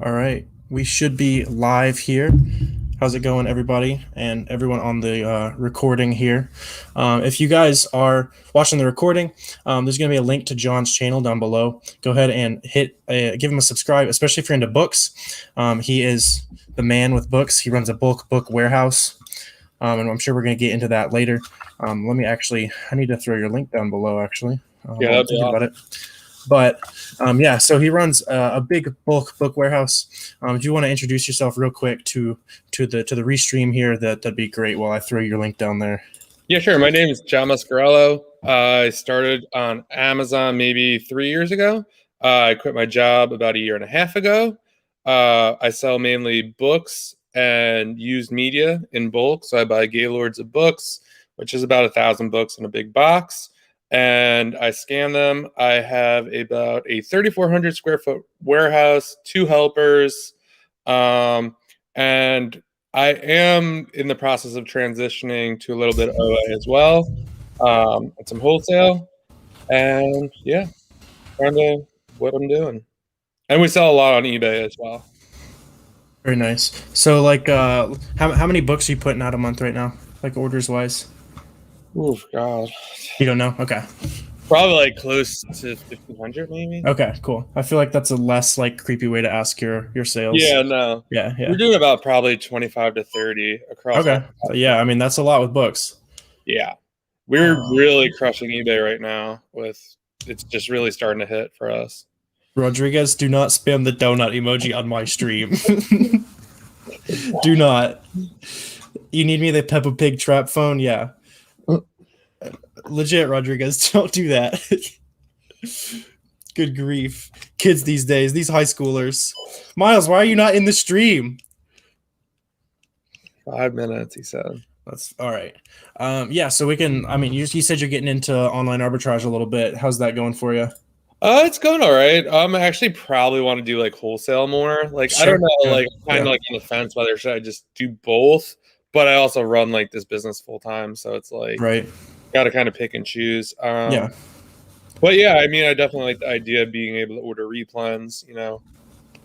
All right, we should be live here. How's it going, everybody, and everyone on the recording here? If you guys are watching the recording, there's going to be a link to John's channel down below. Go ahead and give him a subscribe, especially if you're into books. He is the man with books. He runs a bulk book warehouse, and I'm sure we're going to get into that later. I need to throw your link down below, actually. Yeah, while I'm thinking about it. But yeah, so he runs a big bulk book warehouse. Do you want to introduce yourself real quick to the restream here? That'd be great. While I throw your link down there. Yeah, sure. My name is John Mascarello. I started on Amazon maybe 3 years ago. I quit my job about a year and a half ago. I sell mainly books and used media in bulk. So I buy Gaylords of books, which is about 1,000 books in a big box, and I scan them. I have about a 3,400 square foot warehouse, 2 helpers, and I am in the process of transitioning to a little bit of OA as well, and some wholesale, and yeah, kind of what I'm doing. And we sell a lot on eBay as well. Very nice. So, like, how many books are you putting out a month right now, like orders wise? Oh God, You don't know? Okay. probably like close to 1,500 maybe. Okay, cool. I feel like that's a less like creepy way to ask your sales. Yeah, no. Yeah. We're doing about probably 25 to 30 across. Okay. Yeah, I mean that's a lot with books. Yeah. We're really crushing eBay right now it's just really starting to hit for us. Rodriguez, do not spam the donut emoji on my stream. Do not. You need me the Peppa Pig trap phone? Yeah. Legit, Rodriguez, don't do that. Good grief. Kids these days, these high schoolers. Miles, why are you not in the stream? 5 minutes, he said. That's all right. Yeah, so we can, I mean, you said you're getting into online arbitrage a little bit. How's that going for you? It's going all right. I actually probably want to do like wholesale more. Like, Sure. I don't know, Yeah. like I'm kind of like on the fence whether should I just do both, but I also run like this business full time, so it's like Right. got to kind of pick and choose. Yeah. But yeah, I mean, I definitely like the idea of being able to order replens,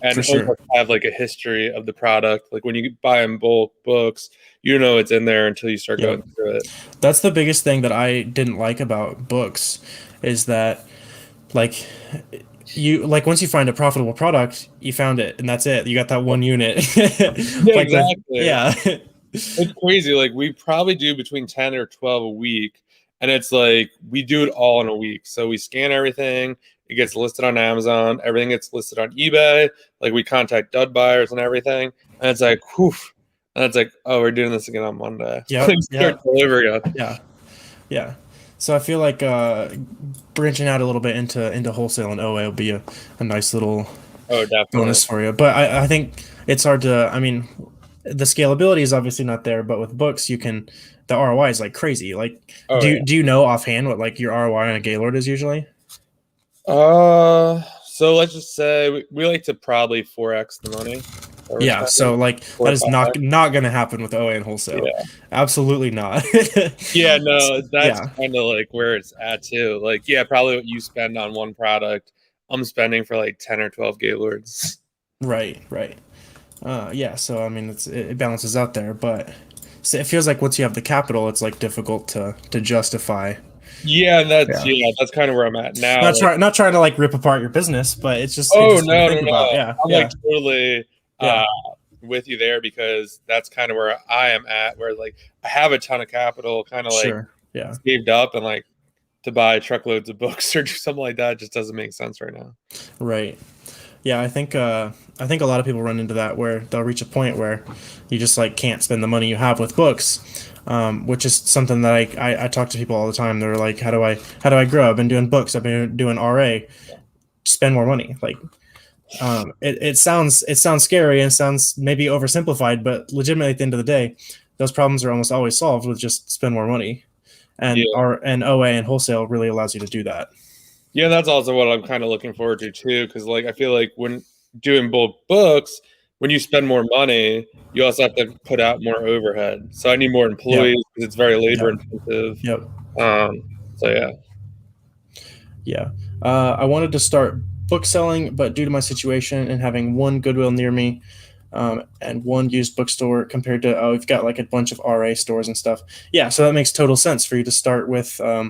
and For sure. have like a history of the product. Like when you buy in bulk books, it's in there until you start going through it. That's the biggest thing that I didn't like about books is that like once you find a profitable product, you found it and that's it. You got that one unit. Yeah, exactly. Yeah. It's crazy. Like we probably do between 10 or 12 a week. And it's like we do it all in a week. So we scan everything. It gets listed on Amazon. Everything gets listed on eBay. Like we contact dud buyers and everything. And it's like, whew. And it's like, oh, we're doing this again on Monday. Yeah. Start delivery again. Yeah. Yeah. So I feel like branching out a little bit into wholesale and OA will be a nice little bonus for you. But I think it's hard to, I mean, the scalability is obviously not there, but with books, the ROI is like crazy. Like, do you know offhand what like your ROI on a Gaylord is usually? So let's just say we like to probably 4x the money. Yeah, so like that is not going to happen with OA and wholesale. Yeah. Absolutely not. Yeah, no, that's kind of like where it's at too. Like, yeah, probably what you spend on one product, I'm spending for like 10 or 12 Gaylords. Right. Yeah, so I mean, it balances out there, but it feels like once you have the capital, it's like difficult to justify. Yeah, that's kind of where I'm at now. Not trying to like rip apart your business, but it's just no. Yeah, I'm like totally with you there because that's kind of where I am at. Where like I have a ton of capital, kind of like saved up, and like to buy truckloads of books or do something like that just doesn't make sense right now. Right. Yeah, I think a lot of people run into that where they'll reach a point where you just like can't spend the money you have with books, which is something that I talk to people all the time. They're like, how do I grow? I've been doing books. I've been doing RA. Spend more money. Like, it sounds scary and sounds maybe oversimplified, but legitimately at the end of the day, those problems are almost always solved with just spend more money, and OA and wholesale really allows you to do that. Yeah, that's also what I'm kind of looking forward to too, because like I feel like when doing bulk books, when you spend more money, you also have to put out more overhead. So I need more employees because it's very labor intensive. Yep. So yeah. Yeah. I wanted to start book selling, but due to my situation and having one Goodwill near me, and one used bookstore compared to we've got like a bunch of RA stores and stuff. Yeah, so that makes total sense for you to start with RA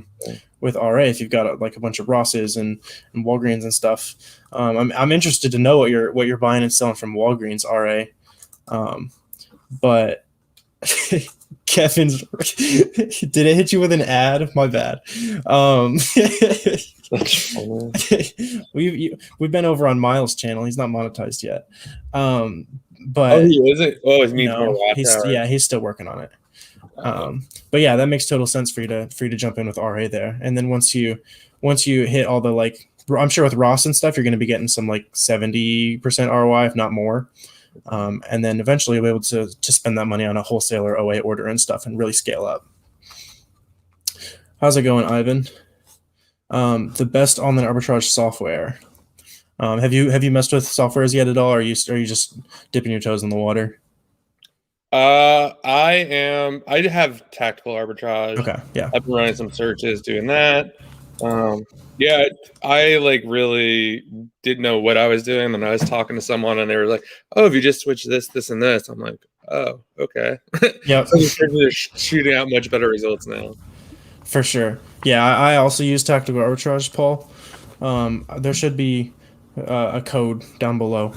if you've got like a bunch of Rosses and Walgreens and stuff. I'm interested to know what you're buying and selling from Walgreens RA, but Kevin's did it hit you with an ad? My bad. We've been over on Miles' channel. He's not monetized yet. But he isn't. Oh, he needs more no, watch hours. he's still working on it. But yeah, that makes total sense for you to jump in with RA there. And then once you hit all the like, I'm sure with Ross and stuff, you're going to be getting some like 70% ROI, if not more. And then eventually you'll be able to spend that money on a wholesaler OA order and stuff and really scale up. How's it going, Ivan? The best online arbitrage software. Have you messed with softwares yet at all, or are you just dipping your toes in the water? I have tactical arbitrage. Okay, yeah. I've been running some searches doing that. Yeah, I like really didn't know what I was doing, and I was talking to someone, and they were like, "Oh, if you just switch this, and this," I'm like, "Oh, okay." Yeah, so they're shooting out much better results now. For sure. Yeah, I also use tactical arbitrage, Paul. There should be a code down below.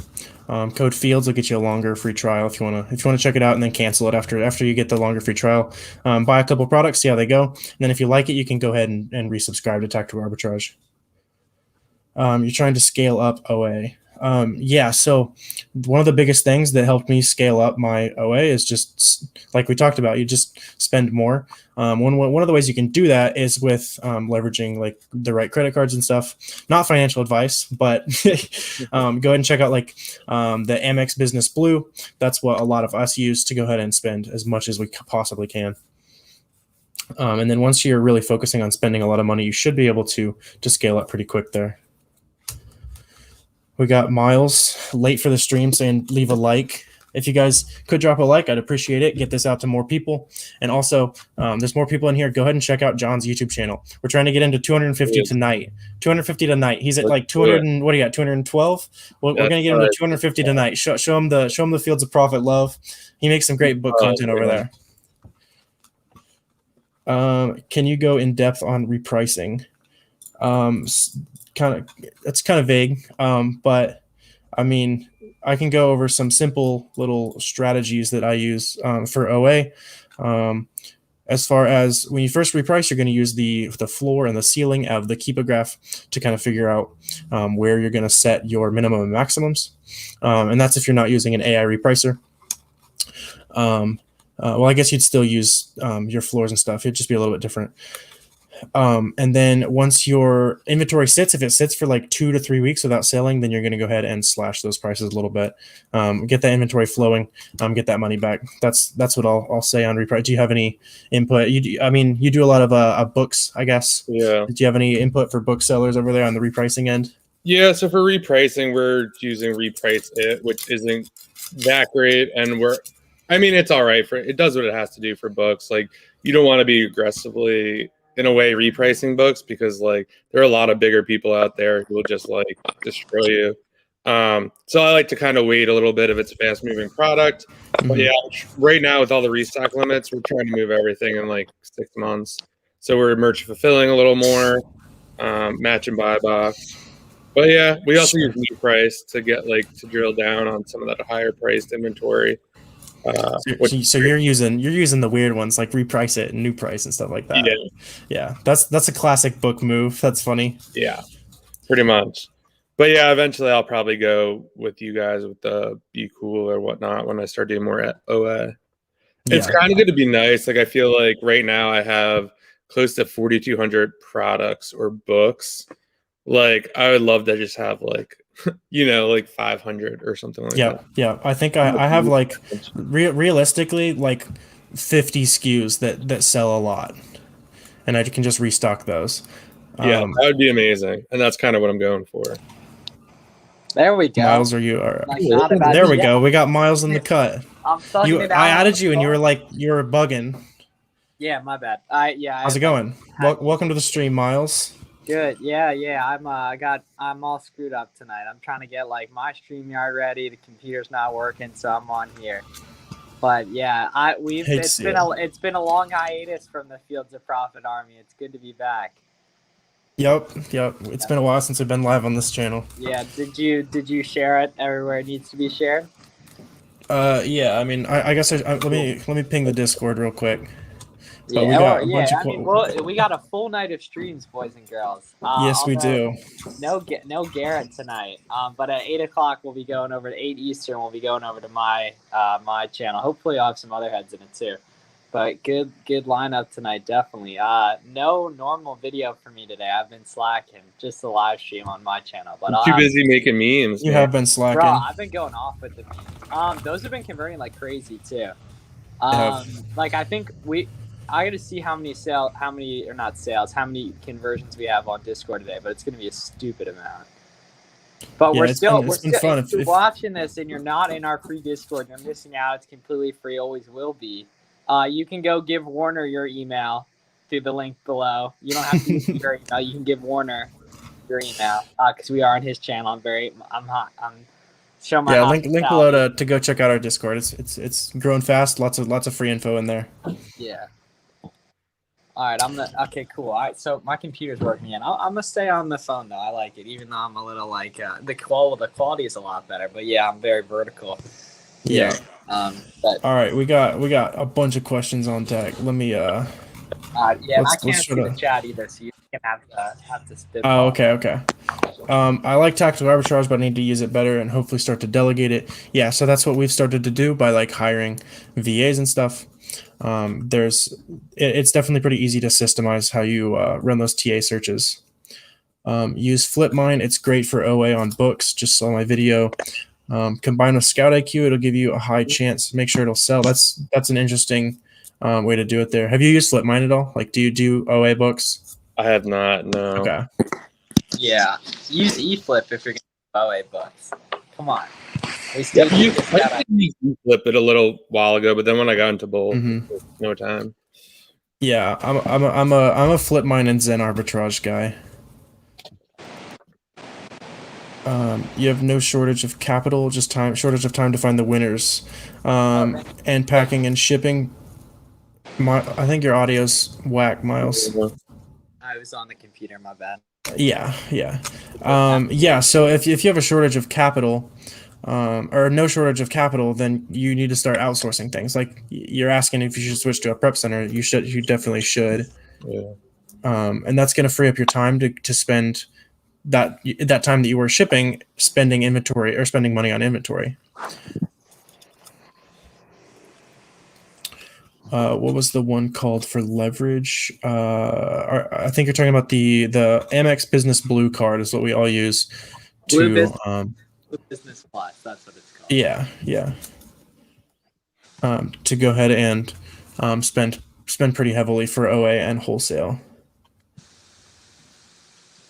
Code Fields will get you a longer free trial if you wanna check it out and then cancel it after you get the longer free trial. Buy a couple products, see how they go, and then if you like it, you can go ahead and resubscribe to tactical arbitrage. You're trying to scale up OA. Yeah, so one of the biggest things that helped me scale up my OA is just like we talked about, you just spend more. One of the ways you can do that is with leveraging like the right credit cards and stuff. Not financial advice, but go ahead and check out like the Amex Business Blue. That's what a lot of us use to go ahead and spend as much as we possibly can. And then once you're really focusing on spending a lot of money, you should be able to scale up pretty quick there. We got Miles late for the stream saying leave a like. If you guys could drop a like, I'd appreciate it. Get this out to more people. And also, there's more people in here. Go ahead and check out John's YouTube channel. We're trying to get into 250 tonight. 250 tonight. He's at like 200 and what do you got? 212. We're going to get him to 250 tonight. Show him the Fields of Profit love. He makes some great book content over there. Can you go in depth on repricing? It's kind of vague, but I mean, I can go over some simple little strategies that I use for OA. As far as when you first reprice, you're going to use the floor and the ceiling of the Keepa graph to kind of figure out where you're going to set your minimum and maximums, and that's if you're not using an AI repricer. Well, I guess you'd still use your floors and stuff. It'd just be a little bit different. And then once your inventory sits, if it sits for like 2 to 3 weeks without selling, then you're going to go ahead and slash those prices a little bit. Get that inventory flowing, get that money back. That's what I'll say on reprice. Do you have any input? You do a lot of books, I guess. Yeah. Do you have any input for booksellers over there on the repricing end? Yeah, so for repricing, we're using Reprice It, which isn't that great, and it's all right it does what it has to do for books. Like, you don't want to be aggressively, in a way, repricing books because like there are a lot of bigger people out there who will just like destroy you. So I like to kind of wait a little bit if it's a fast moving product. But yeah, right now with all the restock limits, we're trying to move everything in like 6 months. So we're merchant fulfilling a little more, match and buy box. But yeah, we also use new price to get to drill down on some of that higher priced inventory. So you're using the weird ones like Reprice It and New Price and stuff like that. Yeah, that's a classic book move. That's funny. Yeah, pretty much. But yeah, eventually I'll probably go with you guys with the Be Cool or whatnot when I start doing more OA. It's kind of going to be nice. Like, I feel like right now I have close to 4,200 products or books. Like, I would love to just have 500 or something like that. Yeah. I think I have realistically 50 SKUs that sell a lot, and I can just restock those. Yeah, that would be amazing, and that's kind of what I'm going for. There we go. Miles, there we go. We got Miles in the cut. I added you, and you were bugging. Yeah, my bad. How's it going? Welcome to the stream, Miles. Good. Yeah. I'm all screwed up tonight. I'm trying to get like my StreamYard ready. The computer's not working, so I'm on here. But yeah, Hate to see it. it's been a long hiatus from the Fields of Profit Army. It's good to be back. Yep. It's been a while since I've been live on this channel. Yeah. Did you share it everywhere it needs to be shared? Yeah. I mean, I guess let me ping the Discord real quick. But Yeah, we got a bunch of we got a full night of streams, boys and girls. Yes, we do. No Garrett tonight. But at 8:00 we'll be going over to 8 Eastern. We'll be going over to my my channel. Hopefully, I'll have some other heads in it too. But good lineup tonight, definitely. No normal video for me today. I've been slacking. Just a live stream on my channel. But Too busy making memes. You man. have been slacking. Bro, I've been going off with the memes. Those have been converting like crazy too. Like I think I got to see how many conversions we have on Discord today, but it's going to be a stupid amount. But Yeah, we're it's still been fun. if you're watching this and you're not in our free Discord, you're missing out. It's completely free, always will be. You can go give Warner your email through the link below. You don't have to use your email. You can give Warner your email because we are on his channel. I'm showing my link below to go check out our Discord. It's growing fast. Lots of free info in there. Yeah. All right, okay, cool. All right, so my computer's working again. I'm gonna stay on the phone though. I like it, even though I'm a little like the quality is a lot better. But yeah, I'm very vertical. Yeah. But all right, we got a bunch of questions on deck. Let me yeah, I can't see the chat either, so you can have to spit. Oh, okay. I like tactical arbitrage, but I need to use it better and hopefully start to delegate it. Yeah, so that's what we've started to do by like hiring VAs and stuff. It's definitely pretty easy to systemize how you run those TA searches. Use FlipMine. It's great for OA on books. Just saw my video. Combine with Scout IQ, it'll give you a high chance. Make sure it'll sell. That's an interesting way to do it there. Have you used FlipMine at all? Like, do you do OA books? I have not. No. Okay. Yeah, use eFlip if you're going to OA books. Come on. I flip it a little while ago, but then when I got into both, no time. Yeah, I'm a FlipMine and Zen arbitrage guy. You have no shortage of capital, just shortage of time to find the winners. And packing and shipping. I think your audio's whack, Miles. I was on the computer, my bad. Yeah. So if you have a shortage of capital, or no shortage of capital, then you need to start outsourcing things. Like you're asking if you should switch to a prep center. You definitely should. Yeah. And that's going to free up your time to spend that time that you were shipping, spending inventory or spending money on inventory. What was the one called for leverage? I think you're talking about the Amex Business Blue card is what we all use. Blue Business Plus, that's what it's called. Yeah. To go ahead and spend pretty heavily for OA and wholesale.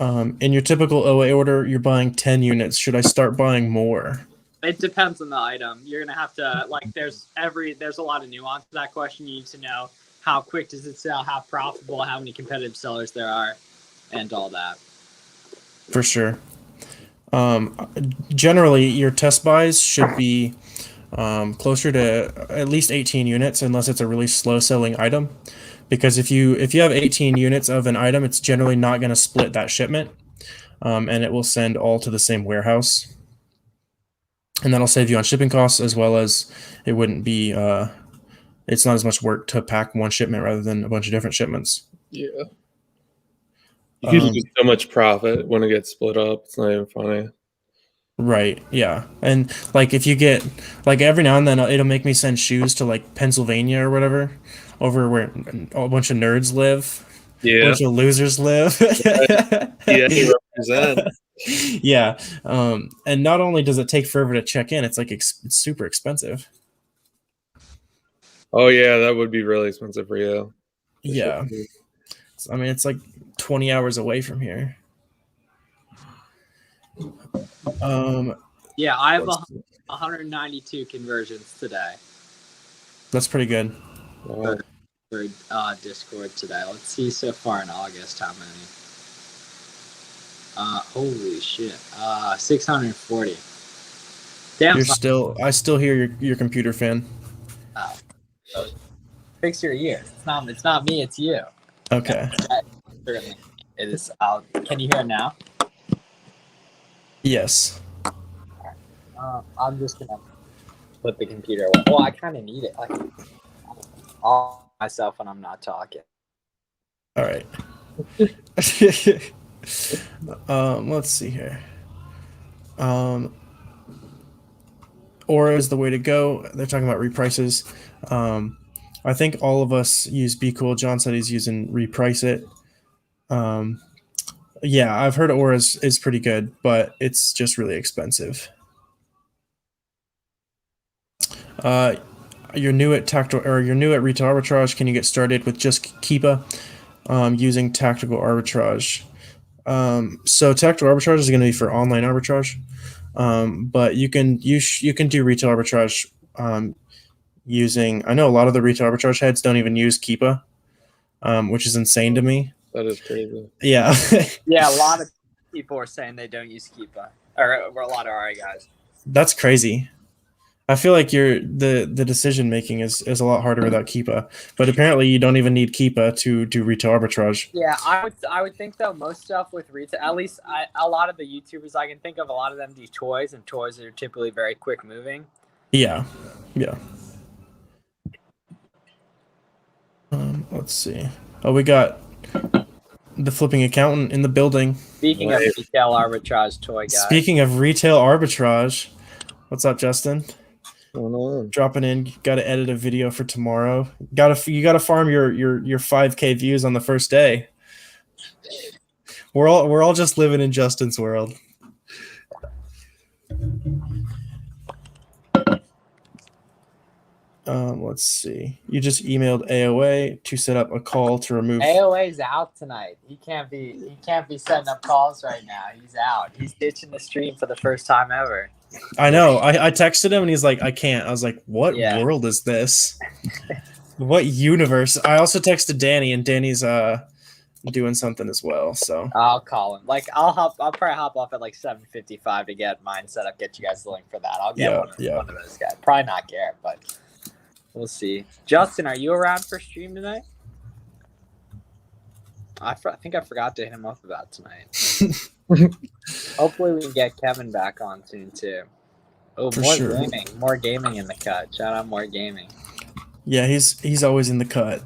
In your typical OA order, you're buying 10 units. Should I start buying more? It depends on the item. You're gonna have to there's a lot of nuance to that question. You need to know how quick does it sell, how profitable, how many competitive sellers there are, and all that. For sure. Generally, your test buys should be closer to at least 18 units, unless it's a really slow selling item. Because if you have 18 units of an item, it's generally not going to split that shipment, and it will send all to the same warehouse. And that'll save you on shipping costs, as well as it wouldn't be. It's not as much work to pack one shipment rather than a bunch of different shipments. Yeah. You can lose so much profit when it gets split up. It's not even funny. Right. Yeah. And like if you get every now and then it'll make me send shoes to like Pennsylvania or whatever, over where a bunch of nerds live. Yeah. A bunch of losers live. Yeah, you represent. Yeah. And not only does it take forever to check in, it's like it's super expensive. Oh yeah, that would be really expensive for you. Yeah. I mean, it's like 20 hours away from here. Yeah, I have 192 conversions today. That's pretty good. For Discord today. Let's see so far in August how many. Holy shit. 640. Damn. I still hear your computer fan. So fix your ears. It's not me. It's you. Okay. Certainly, it is. Can you hear it now? Yes. I'm just gonna put the computer away. Well, I kind of need it. Like, I'll myself when I'm not talking. All right. Let's see here. Aura is the way to go. They're talking about reprices. I think all of us use Be Cool. John said he's using Reprice It. Yeah, I've heard Aura is pretty good, but it's just really expensive. You're new at retail arbitrage. Can you get started with just Keepa using tactical arbitrage? So tactical arbitrage is going to be for online arbitrage, but you can do retail arbitrage using. I know a lot of the retail arbitrage heads don't even use Keepa, which is insane to me. That is crazy. Yeah. Yeah, a lot of people are saying they don't use Keepa, or a lot of RA guys. That's crazy. I feel like the decision making is a lot harder without Keepa, but apparently you don't even need Keepa to do retail arbitrage. Yeah, I would think though most stuff with retail, at least a lot of the YouTubers I can think of, a lot of them do toys, and toys are typically very quick moving. Yeah. Let's see. Oh, we got the flipping accountant in the building. Speaking of retail arbitrage toy guys. Speaking of retail arbitrage, what's up, Justin? Dropping in. Got to edit a video for tomorrow. You gotta farm your 5K views on the first day. We're all just living in Justin's world. Let's see. You just emailed AOA to set up a call to remove. AOA's out tonight. He can't be setting up calls right now. He's out. He's ditching the stream for the first time ever. I know. I texted him and he's like, I can't. I was like, what world is this? What universe? I also texted Danny, and Danny's doing something as well. So I'll call him. Like I'll probably hop off at like 7:55 to get mine set up. Get you guys the link for that. I'll get one of those guys. Probably not Garrett, but we'll see. Justin, are you around for stream tonight? I think I forgot to hit him up about tonight. Hopefully we can get Kevin back on soon too. Oh, more gaming in the cut. Shout out more gaming. Yeah, he's always in the cut.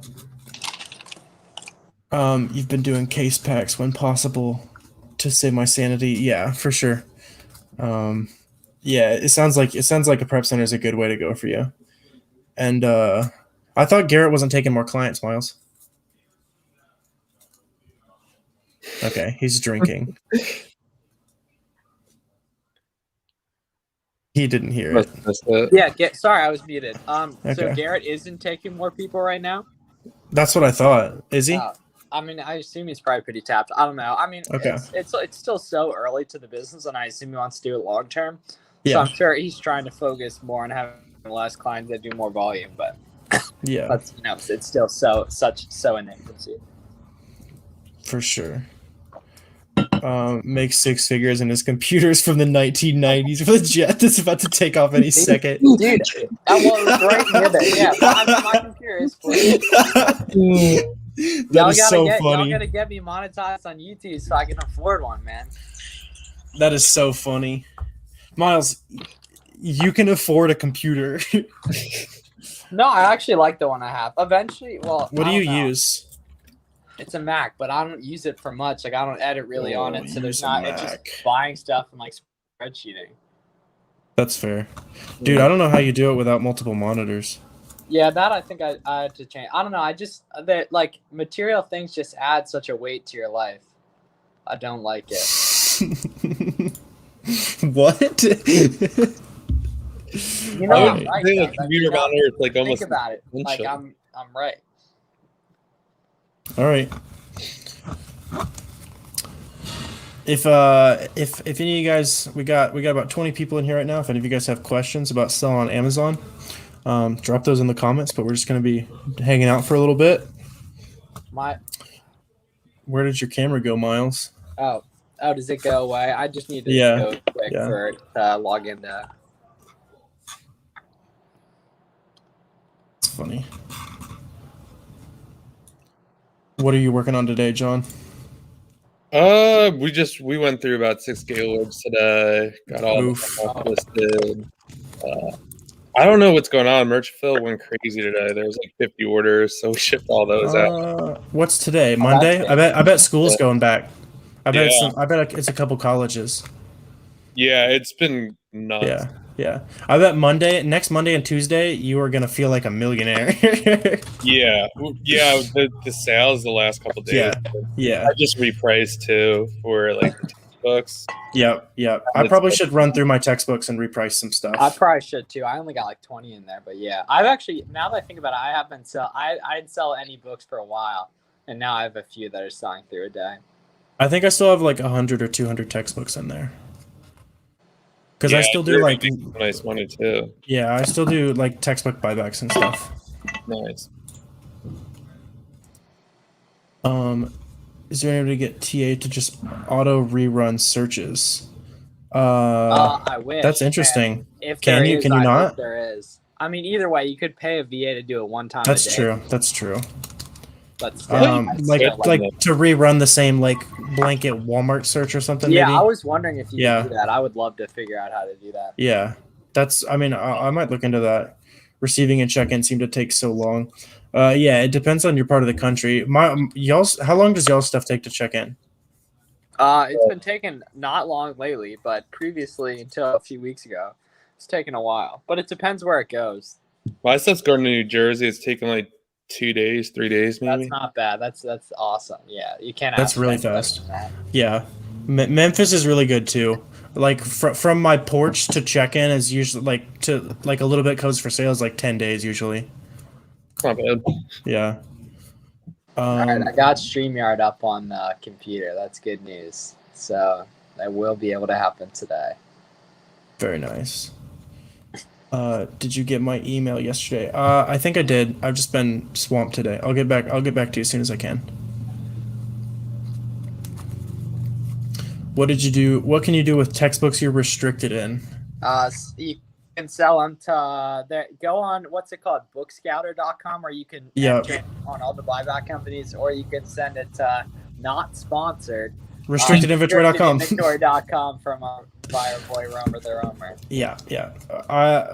You've been doing case packs when possible to save my sanity. Yeah, for sure. Yeah, it sounds like a prep center is a good way to go for you. And I thought Garrett wasn't taking more clients, Miles. Okay, he's drinking. He didn't hear it. Yeah, sorry, I was muted. Okay. So Garrett isn't taking more people right now? That's what I thought. Is he? I mean, I assume he's probably pretty tapped. I don't know. I mean, okay. It's still so early to the business, and I assume he wants to do it long term. Yeah. So I'm sure he's trying to focus more on having less clients that do more volume. But yeah, but it's still so in infancy. For sure. Makes six figures in his computers from the 1990s with a jet that's about to take off any second. Dude, that was right near there. Yeah, my computer is free. That is so funny. Y'all gotta get me monetized on YouTube so I can afford one, man. That is so funny. Miles, you can afford a computer. No, I actually like the one I have. Eventually, what do you use? It's a Mac, but I don't use it for much. Like I don't edit really on it, so there's not. It's Mac. just buying stuff and like spreadsheeting. That's fair, dude. I don't know how you do it without multiple monitors. Yeah, that I think I had to change. I don't know. I just that like material things just add such a weight to your life. I don't like it. What? You know, I'm right. A computer monitor, it's like almost. Think about it. Like I'm right. All right. If any of you guys, we got about 20 people in here right now. If any of you guys have questions about selling on Amazon, drop those in the comments. But we're just gonna be hanging out for a little bit. Where did your camera go, Miles? Oh, Oh, does it go away? I just need to Yeah, go quick yeah. for it to log into. It's funny. What are you working on today, John? We went through about 6 gaylords today. Got all the stuff listed. I don't know what's going on. Merchville went crazy today. There was like 50 orders, so we shipped all those out. What's today? Oh, Monday? that's I bet school's going back. I bet Yeah. it's a couple colleges. Yeah, it's been nuts. Yeah. Yeah. I bet next Monday and Tuesday, you are gonna feel like a millionaire. Yeah, the sales the last couple days. Yeah. Yeah. I just repriced too for like the textbooks. Yep. Yep. I probably should run through my textbooks and reprice some stuff. I probably should too. I only got like 20 in there, but yeah, I've actually, now that I think about it, I haven't I didn't sell any books for a while, and now I have a few that are selling through a day. I think I still have like 100 or 200 textbooks in there. Because I still do you're like making nice money too. Yeah, I still do like textbook buybacks and stuff. Nice. Is there any way to get TA to just auto rerun searches? I wish. That's interesting. And if Can there you? is, Can you I not? hope there is. I mean, either way, you could pay a VA to do it one time That's a day. true. That's true. But still, Like to rerun the same like blanket Walmart search or something. yeah, maybe? I was wondering if you Yeah. could do that. I would love to figure out how to do that. Yeah, that's. I mean, I might look into that. Receiving and check-in seem to take so long. Yeah, it depends on your part of the country. How long does y'all stuff take to check in? It's been taking not long lately, but previously until a few weeks ago, it's taken a while. But it depends where it goes. My stuff's going to New Jersey. It's taking like 2 days, 3 days, maybe. That's not bad. That's awesome. Yeah, you can't. That's really fast. Yeah, Memphis is really good too. Like from my porch to check in is usually like a little bit codes for sales like 10 days usually. Not bad. Yeah. All right, I got StreamYard up on the computer. That's good news. So that will be able to happen today. Very nice. Did you get my email yesterday? I think I did. I've just been swamped today. I'll get back to you as soon as I can. What did you do? What can you do with textbooks you're restricted in? You can sell them to go on what's it called, bookscouter.com, or you can enter it on all the buyback companies, or you can send it to not sponsored restrictedinventory.com. restrictedinventory.com from a buyer boy roamer the roamer. Yeah.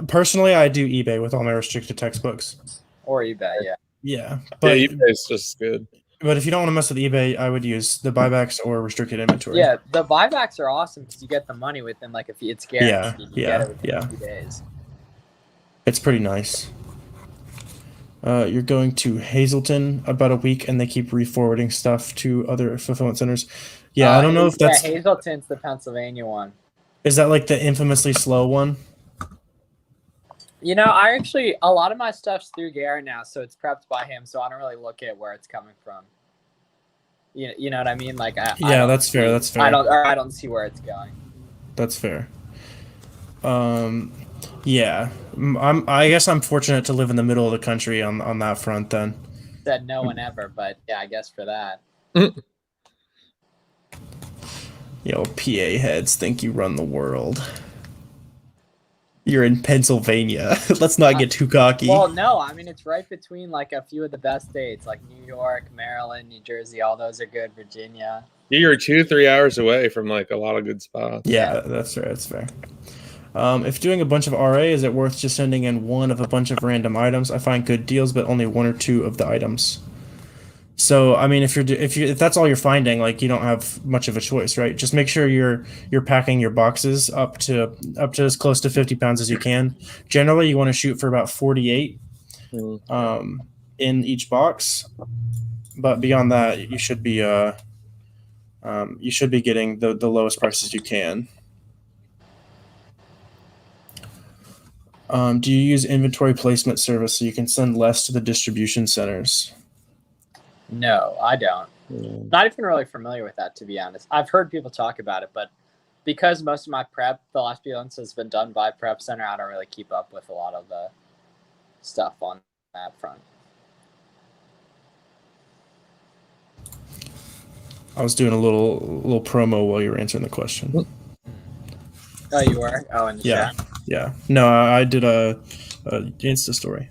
Personally, I do eBay with all my restricted textbooks. Or eBay, yeah. Yeah, but eBay's just good. But if you don't want to mess with eBay, I would use the buybacks or restricted inventory. Yeah, the buybacks are awesome because you get the money within like if it's guaranteed. You get it within a few days. It's pretty nice. You're going to Hazleton about a week, and they keep re-forwarding stuff to other fulfillment centers. Yeah, I don't know if that's... Yeah, Hazleton's the Pennsylvania one. Is that like the infamously slow one? You know, a lot of my stuff's through Garrett now, so it's prepped by him, so I don't really look at where it's coming from. You know what I mean? Like, that's fair. That's fair. I don't see where it's going. That's fair. Yeah, I guess I'm fortunate to live in the middle of the country on that front. Then said no one ever, but yeah, I guess for that. Yo, PA heads think you run the world. You're in Pennsylvania. Let's not get too cocky. Well, no, I mean, it's right between like a few of the best states, like New York, Maryland, New Jersey. All those are good. Virginia. You're 2-3 hours away from like a lot of good spots. Yeah, that's fair. That's fair. If doing a bunch of RA, is it worth just sending in one of a bunch of random items? I find good deals, but only one or two of the items. So, I mean, if that's all you're finding, like you don't have much of a choice, right? Just make sure you're packing your boxes up to as close to 50 pounds as you can. Generally, you want to shoot for about 48 in each box, but beyond that, you should be getting the lowest prices you can. Do you use inventory placement service so you can send less to the distribution centers? No, I don't. Not even really familiar with that, to be honest. I've heard people talk about it, but because most of my prep the last few months has been done by Prep Center, I don't really keep up with a lot of the stuff on that front. I was doing a little promo while you were answering the question. Oh, you were? Oh, in the Yeah, chat. yeah. No, I did a Insta story.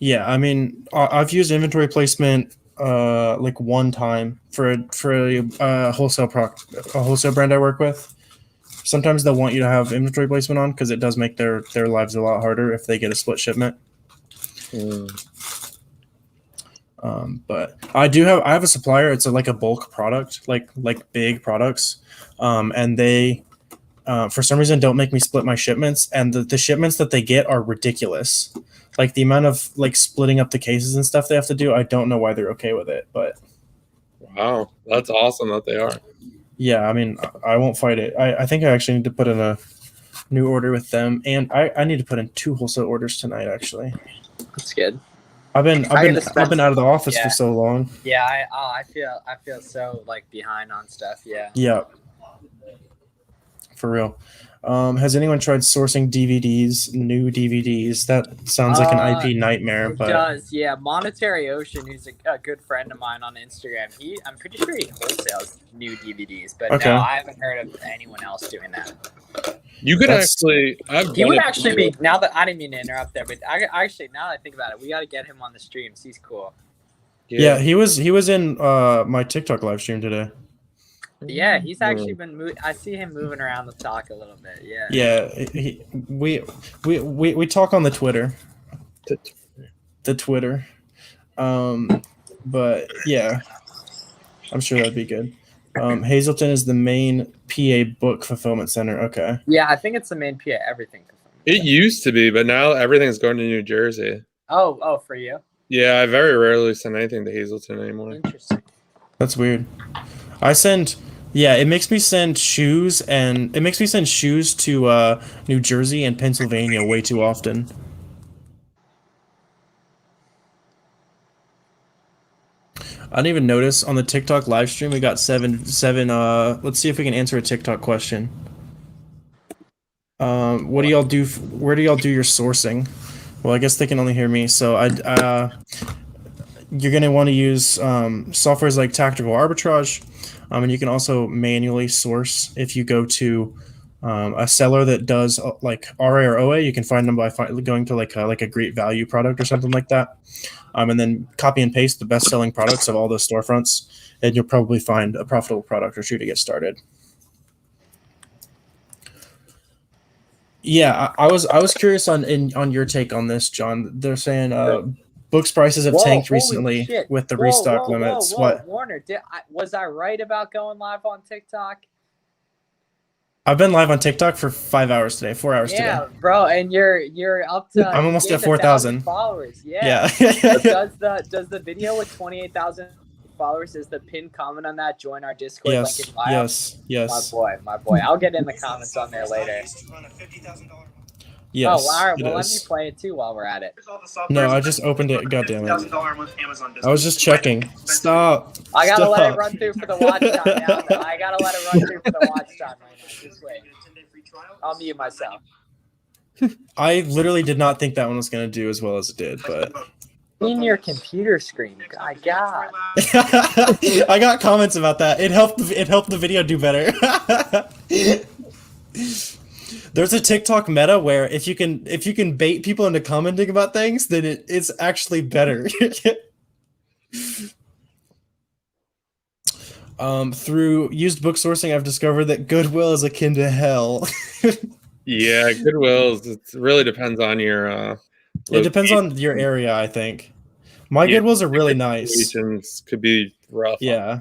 Yeah, I mean, I've used inventory placement like one time for a wholesale brand I work with. Sometimes they'll want you to have inventory placement on because it does make their lives a lot harder if they get a split shipment. But I have a supplier. It's like a bulk product, like big products, and they for some reason don't make me split my shipments, and the shipments that they get are ridiculous. Like the amount of like splitting up the cases and stuff they have to do, I don't know why they're okay with it, but Wow, that's awesome that they are. yeah, I mean, I won't fight it. I think I actually need to put in a new order with them, and I need to put in 2 wholesale orders tonight. Actually, That's good. I've been out of the office Yeah. for so long. Yeah, I feel so like behind on stuff. Yeah. Yeah, for real. Has anyone tried sourcing DVDs, new DVDs? That sounds like an IP nightmare. It But does, yeah. Monetary Ocean, who's a good friend of mine on Instagram, I'm pretty sure he wholesales new DVDs, but Okay. no, I haven't heard of anyone else doing that. You could That's- actually. He would actually be, now that I didn't mean to interrupt there, but I actually, now that I think about it, we got to get him on the streams. He's cool. yeah, he was in my TikTok live stream today. Yeah, he's actually been. I see him moving around the talk a little bit. Yeah. Yeah, we talk on the Twitter. The Twitter. But yeah, I'm sure that'd be good. Hazleton is the main PA book fulfillment center. Okay. Yeah, I think it's the main PA everything. It used to be, but now everything's going to New Jersey. Oh, for you. Yeah, I very rarely send anything to Hazleton anymore. Interesting. That's weird. It makes me send shoes to New Jersey and Pennsylvania way too often. I didn't even notice on the TikTok live stream we got seven let's see if we can answer a TikTok question. What do y'all do where do y'all do your sourcing? Well, I guess they can only hear me, so you're going to want to use softwares like Tactical Arbitrage, and you can also manually source if you go to a seller that does like RA or OA. You can find them by going to like a great value product or something like that, and then copy and paste the best-selling products of all those storefronts, and you'll probably find a profitable product or two to get started. Yeah, I was curious on your take on this, John. They're saying books prices have tanked recently with the restock limits. What? Warner, was I right about going live on TikTok? I've been live on TikTok for 5 hours today, 4 hours today. Yeah, bro, and you're up to. I'm almost at 4,000 followers. Yeah. does the video with 28,000 followers, is the pinned comment on that? Join our Discord link in bio. Yes. My boy. I'll get in the comments on there later. Yes. Oh, all right. Well, let me play it too while we're at it. No, I just opened it. God damn it. I was just checking. Stop. I gotta let it run through for the watch time now. Though. I gotta let it run through for the watch time right now. Just wait. I'll mute myself. I literally did not think that one was going to do as well as it did, but In your computer screen, my God. I got comments about that. It helped the video do better. There's a TikTok meta where if you can bait people into commenting about things, then it's actually better. Through used book sourcing, I've discovered that Goodwill is akin to hell. Yeah, Goodwill's. It really depends on your. It depends on your area, I think. My Goodwills are really nice. Could be rough. Yeah.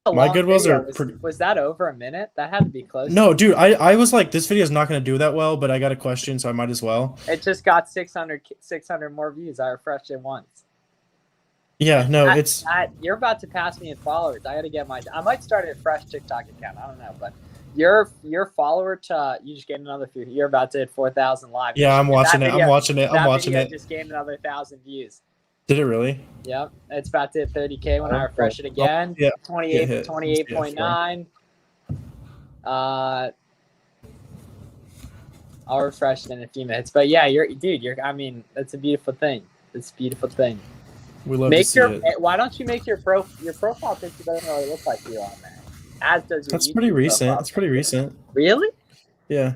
My Goodwills are pretty. Was that over a minute? That had to be close. No, dude, I was like, this video is not going to do that well, but I got a question, so I might as well. It just got 600 more views. I refreshed it once. Yeah, no, you're about to pass me in followers. I got to get I might start a fresh TikTok account. I don't know, but your follower you just gained another few. You're about to hit 4,000 live. Yeah, I'm watching it. I'm watching it. Just gained another 1,000 views. Did it really? Yep, it's about to hit 30K when I refresh it again. Yeah, 28.9. I'll refresh it in a few minutes. But yeah, you're. I mean, that's a beautiful thing. It's a beautiful thing. We love to see it. Why don't you make your profile picture doesn't really look like you on there, as does your. That's YouTube pretty recent. It's picture. pretty recent. Really? Yeah.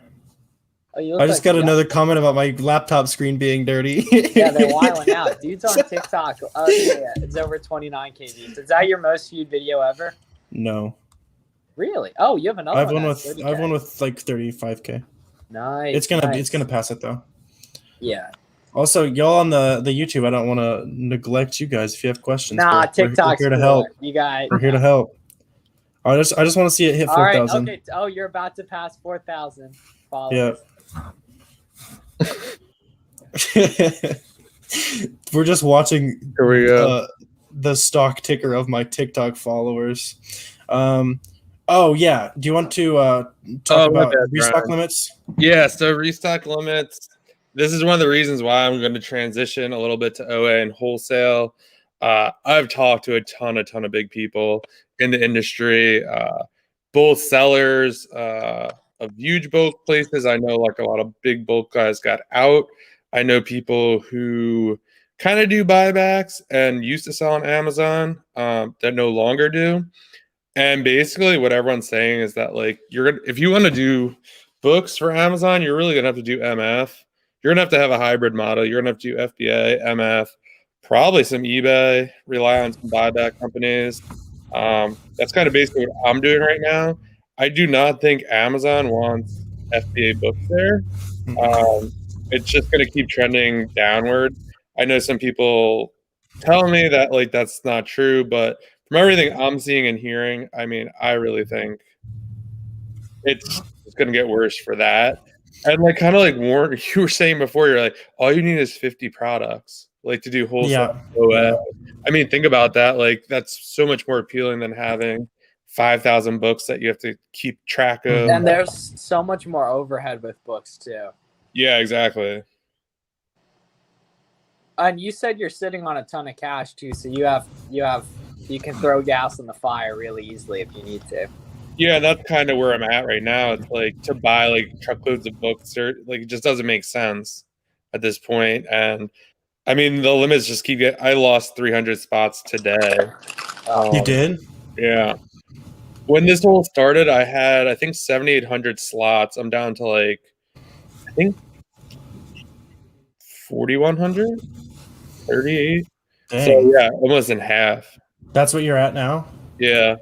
Oh, you look I just like got another comment about my laptop screen being dirty. Yeah, they're wiling out. Dude's on TikTok. Oh yeah, it's over 29K views. Is that your most viewed video ever? No. Really? Oh, you have another. I've one with like 35K. Nice. It's gonna pass it though. Yeah. Also, y'all on the YouTube, I don't want to neglect you guys. If you have questions, Nah, TikTok's we're here to help. You got. We're here to help. I just want to see it hit 4,000. Okay. Oh, you're about to pass 4,000 followers. Yeah. We're just watching. Here we go. The stock ticker of my TikTok followers. Oh yeah. Do you want to talk about restock limits? Yeah. So restock limits. This is one of the reasons why I'm going to transition a little bit to OA and wholesale. I've talked to a ton of big people in the industry, both sellers of huge bulk places. I know like a lot of big bulk guys got out. I know people who kind of do buybacks and used to sell on Amazon that no longer do. And basically what everyone's saying is that like if you want to do books for Amazon, you're really going to have to do MF. You're going to have a hybrid model. You're going to have to do FBA, MF, probably some eBay, rely on some buyback companies. That's kind of basically what I'm doing right now. I do not think Amazon wants FBA books there. It's just going to keep trending downward. I know some people tell me that like that's not true, but from everything I'm seeing and hearing, I mean, I really think it's going to get worse for that. And like kind of like Warren, you were saying before, you're like, all you need is 50 products, like to do wholesale. Yeah. I mean, think about that. Like that's so much more appealing than having 5,000 books that you have to keep track of. And there's so much more overhead with books too. Yeah, exactly. And you said you're sitting on a ton of cash too, so you can throw gas on the fire really easily if you need to. Yeah, that's kind of where I'm at right now. It's like to buy like truckloads of books or like it just doesn't make sense at this point. And I mean, the limits just keep getting. I lost 300 spots today. You did? Yeah. When this whole started, I had I think 7,800 slots. I'm down to like I think 4,100, 38. Dang. So yeah, almost in half. That's what you're at now? Yeah.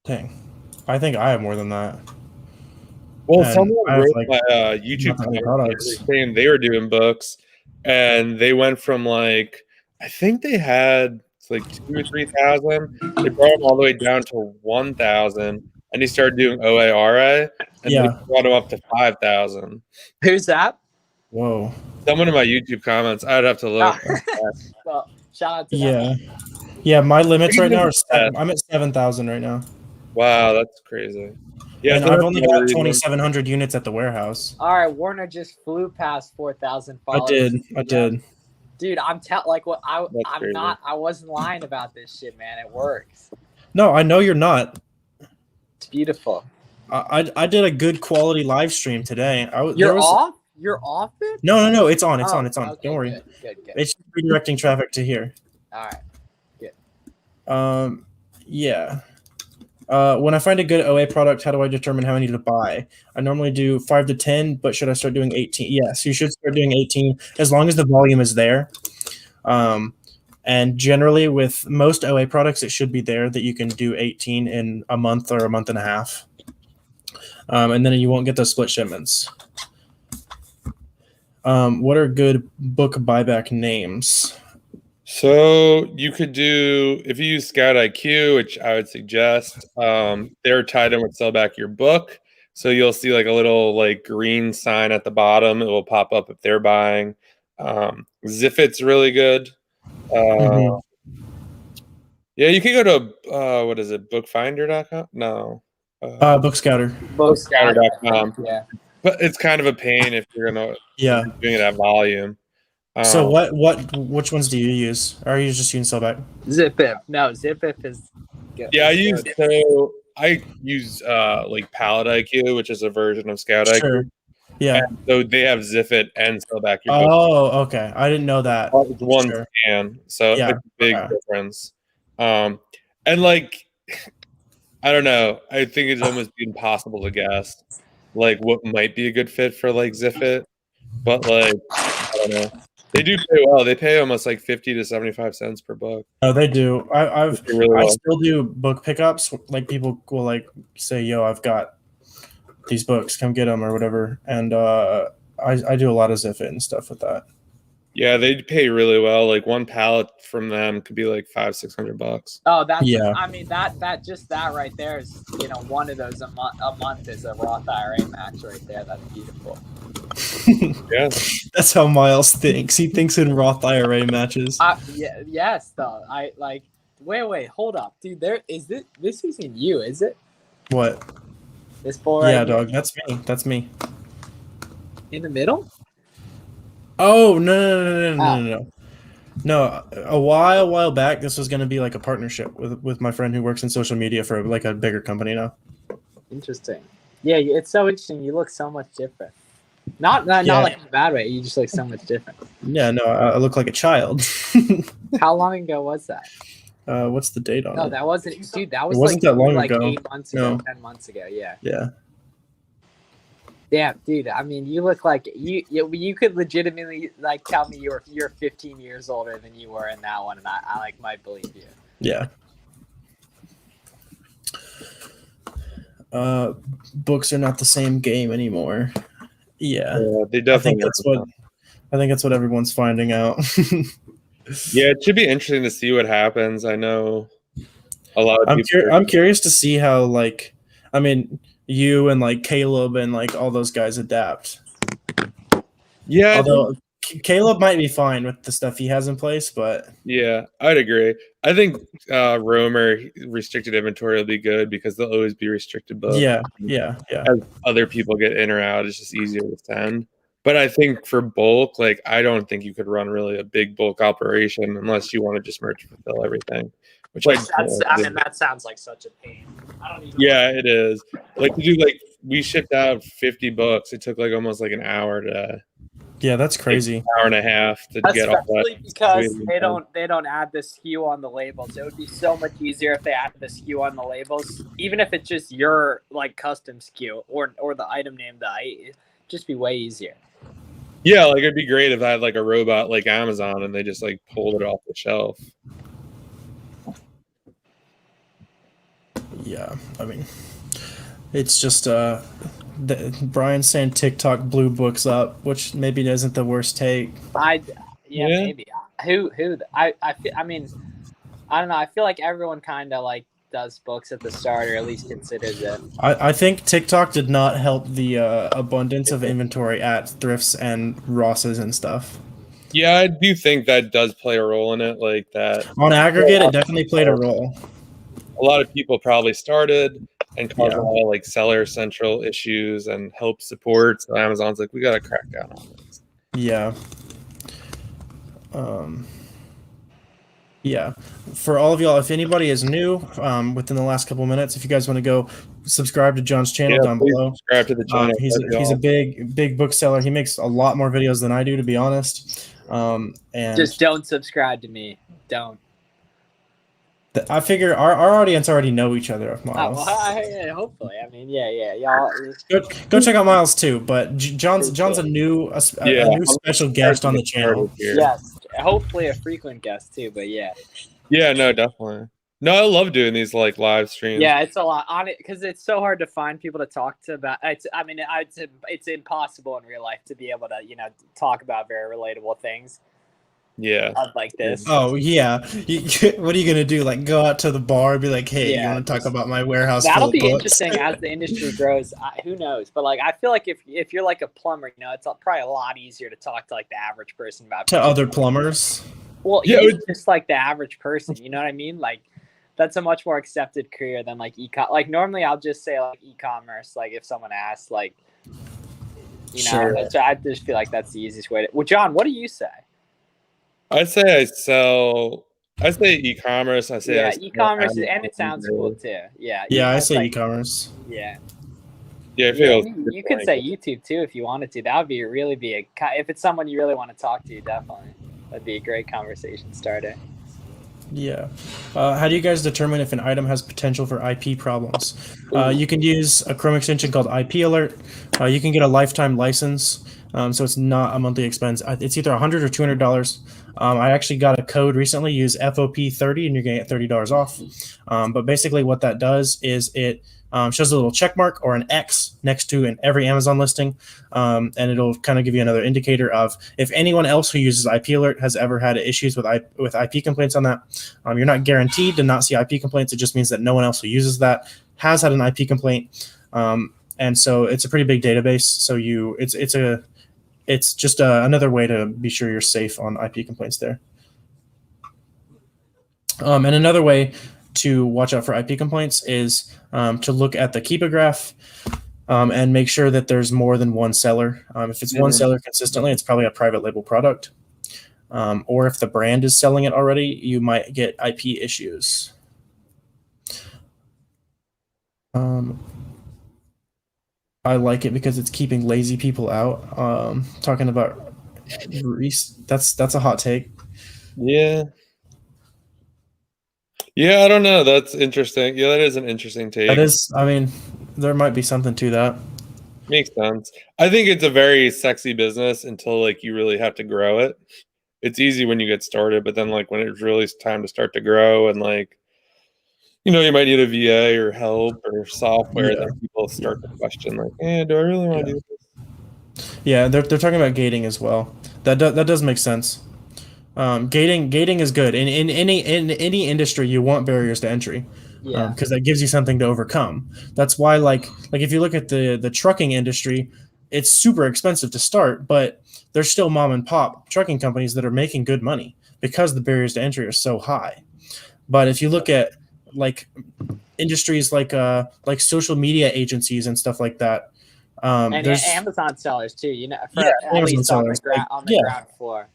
Dang. I think I have more than that. Well, And someone I have, wrote like, my YouTube nothing but comment products. saying they were doing books, and they went from like I think they had like 2,000 or 3,000. They brought them all the way down to 1,000, and he started doing OARA, and Yeah. they brought them up to 5,000. Who's that? Whoa. Someone in my YouTube comments, I'd have to look. Well, shout out to Yeah. Yeah, my limits right now are that. I'm at 7,000 right now. Wow, that's crazy. Yeah, And so I've that's only another got reason. 2,700 units at the warehouse. All right, Warner just flew past 4,000 followers. I did. Dude, I'm That's crazy. I wasn't lying about this shit, man. It works. No, I know you're not. It's beautiful. I did a good quality live stream today. You're off? You're off it? No, it's on. It's on. Okay, Don't worry. Good. It's redirecting traffic to here. All right. Yeah. When I find a good OA product, how do I determine how many to buy? I normally do 5 to 10, but should I start doing 18? Yes, you should start doing 18 as long as the volume is there. And generally with most OA products, it should be there that you can do 18 in a month or a month and a half. And then you won't get those split shipments. What are good book buyback names? So you could do, if you use Scout IQ, which I would suggest, they're tied in with Sell Back Your Book. So you'll see like a little like green sign at the bottom. It will pop up if they're buying. Zifit's really good. Yeah, you can go to, what is it, bookfinder.com? No. Bookscouter. Bookscouter.com. Yeah. But it's kind of a pain if you're going to doing it at volume. So which ones do you use? Or are you just using Sellback? ZipIp. No, ZipIp is good. Yeah, I use like Palette IQ, which is a version of Scout IQ. Sure. Yeah. And so they have zip it and sell back your book. Oh, okay. I didn't know that. It's one Sure. scan, so Yeah, it's a big okay. difference. And like, I don't know. I think it's almost impossible to guess like what might be a good fit for like Ziffit, but like I don't know. They do pay well. They pay almost like 50 to 75 cents per book. Oh, they do. I Really well. still do book pickups. Like people will like say, "Yo, I've got these books. Come get them or whatever." And I do a lot of Ziffit and stuff with that. Yeah, they pay really well. Like one pallet from them could be like $500-600. Oh, that's Yeah. I mean that just that right there is one of those a month is a Roth IRA match right there. That's beautiful. Yeah, That's how Miles thinks. He thinks in Roth IRA matches. Yes, though. I like. Wait, hold up, dude. This isn't you, is it? What? This boy. Yeah, right here? dog. That's me. That's me. In the middle. Oh no. No, a while back, this was going to be like a partnership with my friend who works in social media for like a bigger company now. Interesting. Yeah, it's so interesting. You look so much different. Not like in a bad way. You just look so much different. Yeah, no, I look like a child. How long ago was that? What's the date on it? No, that wasn't, dude. That was wasn't that long like ago. 8 months ago, No. 10 months ago. Yeah. Yeah. Yeah, dude. I mean, you look like you could legitimately like tell me you're 15 years older than you were in that one, and I like might believe you. Yeah. Books are not the same game anymore. Yeah. they definitely. I think that's what everyone's finding out. Yeah, it should be interesting to see what happens. I know a lot of people. I'm curious to see how like, I mean, you and like Caleb and like all those guys adapt. Yeah, although Caleb might be fine with the stuff he has in place, but yeah, I'd agree. I think Roamer restricted inventory will be good because they'll always be restricted books. Yeah. As other people get in or out, it's just easier to send. But I think for bulk, like I don't think you could run really a big bulk operation unless you want to just merge fulfill everything. That sounds like such a pain. I don't even. Yeah, it is. Like we shipped out 50 books. It took like almost like an hour to. Yeah, that's crazy. An hour and a half to get all that. Because they don't add the SKU on the labels. It would be so much easier if they added the SKU on the labels, even if it's just your like custom SKU or the item name. It'd just be way easier. Yeah, like it'd be great if I had like a robot like Amazon and they just like pulled it off the shelf. Yeah, I mean, it's just Brian's saying TikTok blew books up, which maybe isn't the worst take. Maybe. I mean, I don't know. I feel like everyone kind of like does books at the start, or at least considers it. I think TikTok did not help the abundance of inventory at thrifts and Rosses and stuff. Yeah, I do think that does play a role in it, like that. On aggregate, it definitely played a role. A lot of people probably started and caused a lot of like seller central issues and help support. So Amazon's like, we got to crack down on this. Yeah. Yeah. For all of y'all, if anybody is new within the last couple minutes, if you guys want to go subscribe to John's channel down below. Subscribe to the channel. He's a big bookseller. He makes a lot more videos than I do, to be honest. And just don't subscribe to me. Don't. I figure our audience already know each other. Miles. Hopefully. I mean, y'all. Go check out Miles too. But John's a new special guest on the channel. Yes, hopefully a frequent guest too. But yeah. Yeah, no, definitely. No, I love doing these like live streams. Yeah, it's a lot on it because it's so hard to find people to talk to about. It's impossible in real life to be able to talk about very relatable things. Yeah, like this. Oh yeah, what are you gonna do? Like go out to the bar and be like, "Hey, you want to talk about my warehouse?" That'll be books? interesting as the industry grows. Who knows? But like, I feel like if you're like a plumber, it's probably a lot easier to talk to like the average person about other plumbers. Well, yeah, it's just like the average person. You know what I mean? Like, that's a much more accepted career than like Like normally, I'll just say like e-commerce. Like if someone asks, like, Sure. I just feel like that's the easiest way to. Well, John, what do you say? I say e-commerce. I say e-commerce, and it sounds cool too. Yeah. Yeah, I say e-commerce. Yeah. Yeah, I Yeah, feel you could say YouTube too if you wanted to. That would be if it's someone you really want to talk to, definitely. That'd be a great conversation starter. Yeah. How do you guys determine if an item has potential for IP problems? You can use a Chrome extension called IP Alert. You can get a lifetime license, so it's not a monthly expense. It's either $100 or $200. I actually got a code recently. Use FOP30, and you're going to get $30 off. But basically, what that does is it shows a little check mark or an X next to every Amazon listing, and it'll kind of give you another indicator of if anyone else who uses IP Alert has ever had issues with IP complaints on that. You're not guaranteed to not see IP complaints. It just means that no one else who uses that has had an IP complaint, and so it's a pretty big database. So it's just another way to be sure you're safe on IP complaints there. And another way to watch out for IP complaints is to look at the Keepa graph and make sure that there's more than one seller. If it's one seller consistently, it's probably a private label product. Or if the brand is selling it already, you might get IP issues. I like it because it's keeping lazy people out. Talking about that's a hot take. Yeah. Yeah, I don't know. That's interesting. Yeah, that is an interesting take. That is, I mean, there might be something to that. Makes sense. I think it's a very sexy business until like you really have to grow it. It's easy when you get started, but then like when it's really time to start to grow and like, you might need a VA or help or software, then people start to question like, do I really want to do this? Yeah, they're talking about gating as well. That does make sense. Gating is good in any industry. You want barriers to entry, because that gives you something to overcome. That's why like if you look at the trucking industry, it's super expensive to start, but there's still mom and pop trucking companies that are making good money because the barriers to entry are so high. But if you look at like industries like social media agencies and stuff like that, and there's Amazon sellers too. Amazon sellers on the ground floor.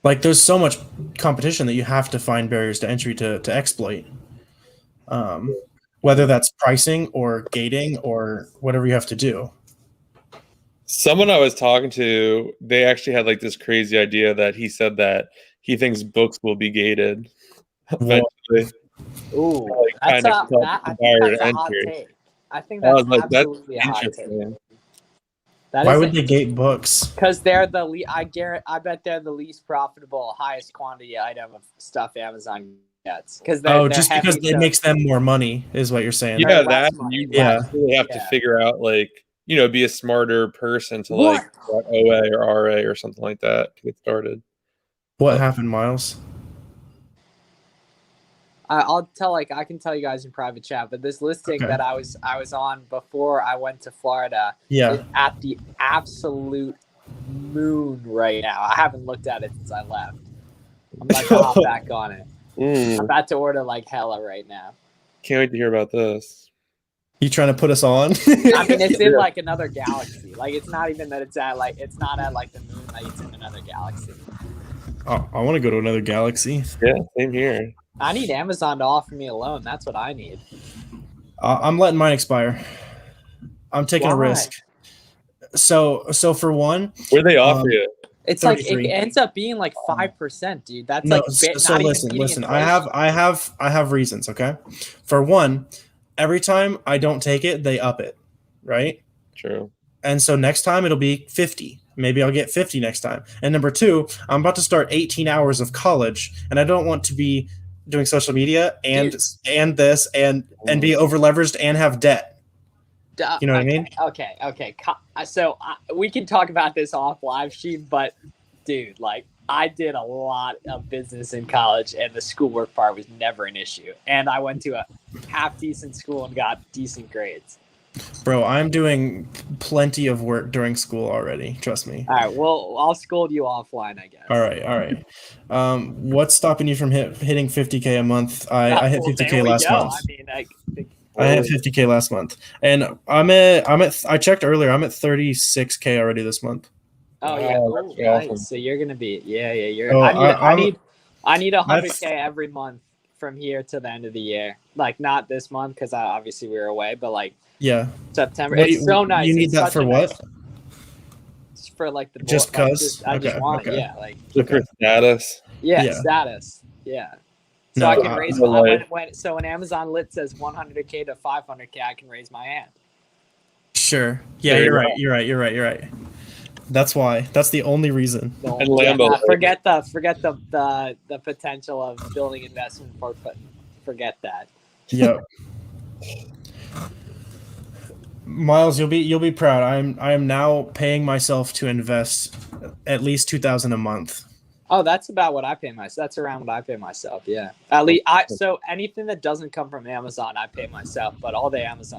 Like there's so much competition that you have to find barriers to entry to exploit. Whether that's pricing or gating or whatever you have to do. Someone I was talking to, they actually had like this crazy idea that he said that he thinks books will be gated eventually. Ooh, I think that's a hot take. I think that's absolutely a hot take. Why would they gate books? Because they're I bet they're the least profitable, highest quantity item of stuff Amazon gets. Because because it makes them more money, is what you're saying. Yeah, you really have to figure out like be a smarter person to like OA or RA or something like that to get started. What happened, Miles? I can tell you guys in private chat, but this listing that I was on before I went to Florida is at the absolute moon right now. I haven't looked at it since I left. I'm about to hop back on it. I'm about to order like hella right now. Can't wait to hear about this. You trying to put us on? I mean, it's in like another galaxy. Like it's not even that it's not at like the moon. Like it's in another galaxy. Oh, I want to go to another galaxy. Yeah, same here. I need Amazon to offer me a loan. That's what I need. I'm letting mine expire. I'm taking a risk. So for one, where they offer you? It's 33. Like it ends up being like 5%, dude. That's no. So listen. I have reasons. Okay, for one, every time I don't take it, they up it, right? True. And so next time it'll be 50. Maybe I'll get 50 next time. And number two, I'm about to start 18 hours of college, and I don't want to be doing social media and this and be over leveraged and have debt. You know what I mean? Okay. So we can talk about this off live stream, but dude, like I did a lot of business in college, and the schoolwork part was never an issue. And I went to a half decent school and got decent grades. Bro, I'm doing plenty of work during school already. Trust me. All right. Well, I'll scold you offline, I guess. All right. What's stopping you from hitting 50K a month? I hit 50K last month. I hit 50K last month, and I checked earlier. I'm at 36K already this month. Oh yeah, nice. So you're gonna be you're. I need 100K every month from here to the end of the year. Like not this month because obviously we were away, but like Yeah. September. What do It's so nice. You need It's that such for a what? nice- for like the Just like, cause? I just Okay, want okay. yeah like Just for status. yeah, Yeah. status yeah. So No, I can raise like- when Amazon Lit says 100K to 500K, I can raise my hand. Sure. Yeah, There you you're go. right. You're right. That's why. That's the only reason. So, And Lambo. forget the potential of building investment for forget that. Yep. Miles, you'll be proud. I am now paying myself to invest at least $2,000 a month. Oh, that's about what I pay myself. That's around what I pay myself. Yeah. At least so anything that doesn't come from Amazon, I pay myself. But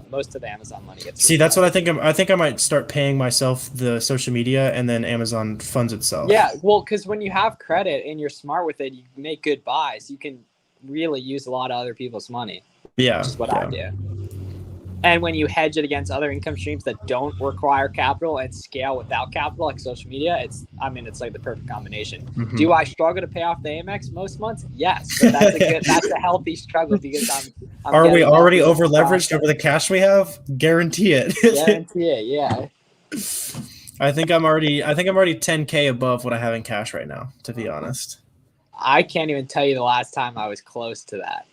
most of the Amazon money gets. See, that's what I think. I think I might start paying myself the social media, and then Amazon funds itself. Yeah, well, because when you have credit and you're smart with it, you make good buys. You can really use a lot of other people's money. Yeah. Which is what I do. And when you hedge it against other income streams that don't require capital and scale without capital, like social media, it's like the perfect combination. Mhm. Do I struggle to pay off the Amex most months? Yes, but that's a healthy struggle because I'm Are we getting already healthy over leveraged process. over the cash we have? Guarantee it. Guarantee it, yeah. I think I'm already 10K above what I have in cash right now, to be honest. I can't even tell you the last time I was close to that.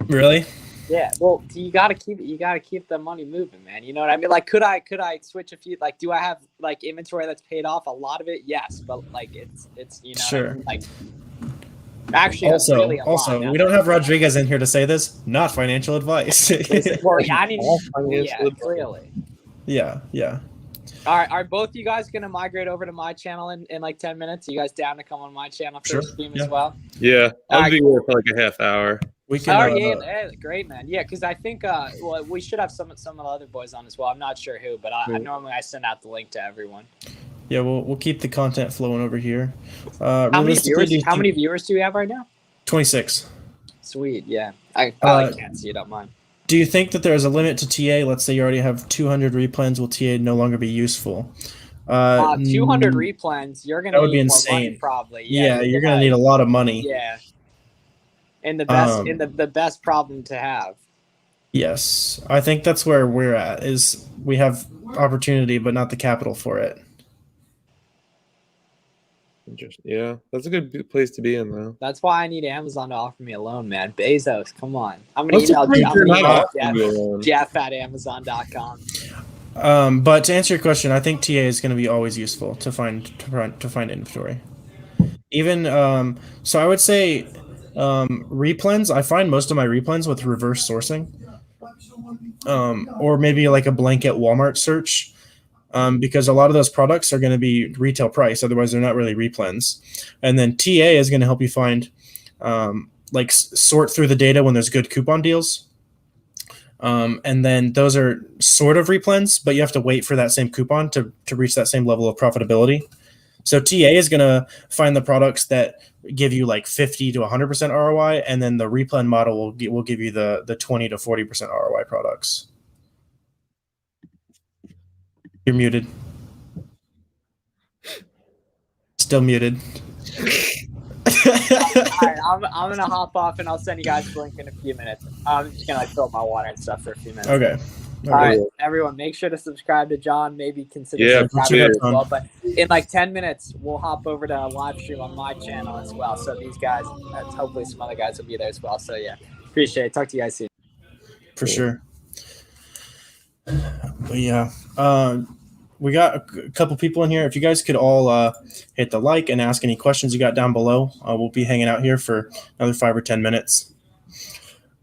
Really? Yeah, well, you gotta keep the money moving, man. You know what I mean? Like, could I switch a few? Like, do I have like inventory that's paid off? A lot of it, yes, but like it's you know Sure. what I mean? Like actually Also, really a lot, we don't have Rodriguez in here to say this. Not financial advice. Well, yeah, I didn't. All financial Yeah, advice. clearly. Yeah. All right, are both you guys gonna migrate over to my channel in like 10 minutes? Are you guys down to come on my channel for Sure, a stream yeah. as well? Yeah, All I'll right, be here for like a half hour. We can. Oh yeah, great man. Yeah, because I think well we should have some of the other boys on as well. I'm not sure who, but I normally I send out the link to everyone. Yeah, we'll keep the content flowing over here. How many viewers do we have right now? 26. Sweet, yeah. I can't see it on mine. Do you think that there's a limit to TA? Let's say you already have 200 replens. Will TA no longer be useful? 200 replens. You're gonna that would be need more money, insane. probably. Yeah, you're gonna need a lot of money. Yeah. And the best problem to have. Yes, I think that's where we're at. Is we have opportunity, but not the capital for it. Interesting. Yeah, that's a good place to be in, though. That's why I need Amazon to offer me a loan, man. Bezos, come on. I'm gonna What's email the Jeff at Amazon.com. But to answer your question, I think TA is going to be always useful to find inventory. Even so, I would say replens. I find most of my replens with reverse sourcing, or maybe like a blanket Walmart search, because a lot of those products are going to be retail price. Otherwise, they're not really replens. And then TA is going to help you find, sort through the data when there's good coupon deals. And then those are sort of replens, but you have to wait for that same coupon to reach that same level of profitability. So TA is going to find the products that give you like 50 to 100% ROI, and then the replen model will give you the 20 to 40% ROI products. You're muted. Still muted. All right, I'm gonna hop off and I'll send you guys the link in a few minutes. I'm just gonna fill up my water and stuff for a few minutes. Okay. All right, everyone, make sure to subscribe to John. Maybe consider subscribing cheers. as well. But in like 10 minutes, we'll hop over to a live stream on my channel as well. So these guys, hopefully some other guys will be there as well. So yeah, appreciate it. Talk to you guys soon. For sure. But yeah. We got a couple people in here. If you guys could all hit the like and ask any questions you got down below, we'll be hanging out here for another 5 or 10 minutes.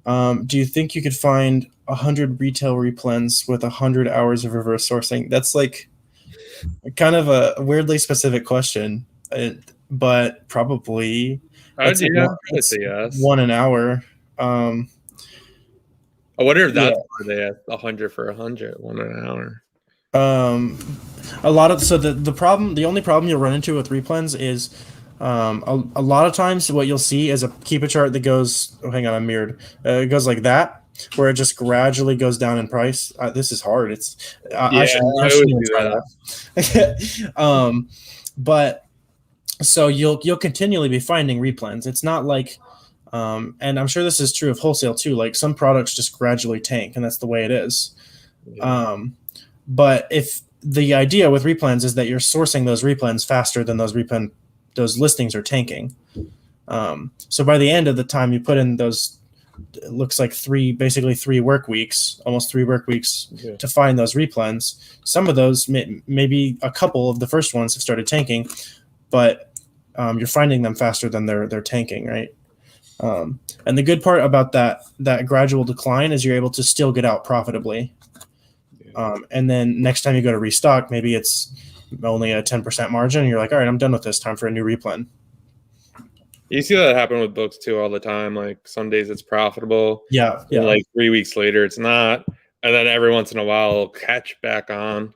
Do you think you could find 100 retail replens with 100 hours of reverse sourcing? That's like kind of a weirdly specific question, but probably I'd say yes. 1 an hour. I wonder if that's why they asked 100 for 100, 1 an hour. A lot of the only problem you'll run into with replens is a lot of times what you'll see is a keep chart that goes, oh hang on, I'm mirrored, it goes like that, where it just gradually goes down in price. This is hard. It's I shouldn't even try that. But so you'll continually be finding replens. It's not like And I'm sure this is true of wholesale too. Like some products just gradually tank, and that's the way it is. But if the idea with replens is that you're sourcing those replens faster than those listings are tanking. So by the end of the time you put in those, it looks like basically 3 work weeks, almost 3 work weeks to find those replens. Some of those, maybe a couple of the first ones have started tanking, but you're finding them faster than they're tanking, right? And the good part about that gradual decline is you're able to still get out profitably. And then next time you go to restock, maybe it's only a 10% margin. And you're like, all right, I'm done with this. Time for a new replen. You see that happen with books too all the time. Like some days it's profitable. Yeah. And like 3 weeks later it's not. And then every once in a while it'll catch back on.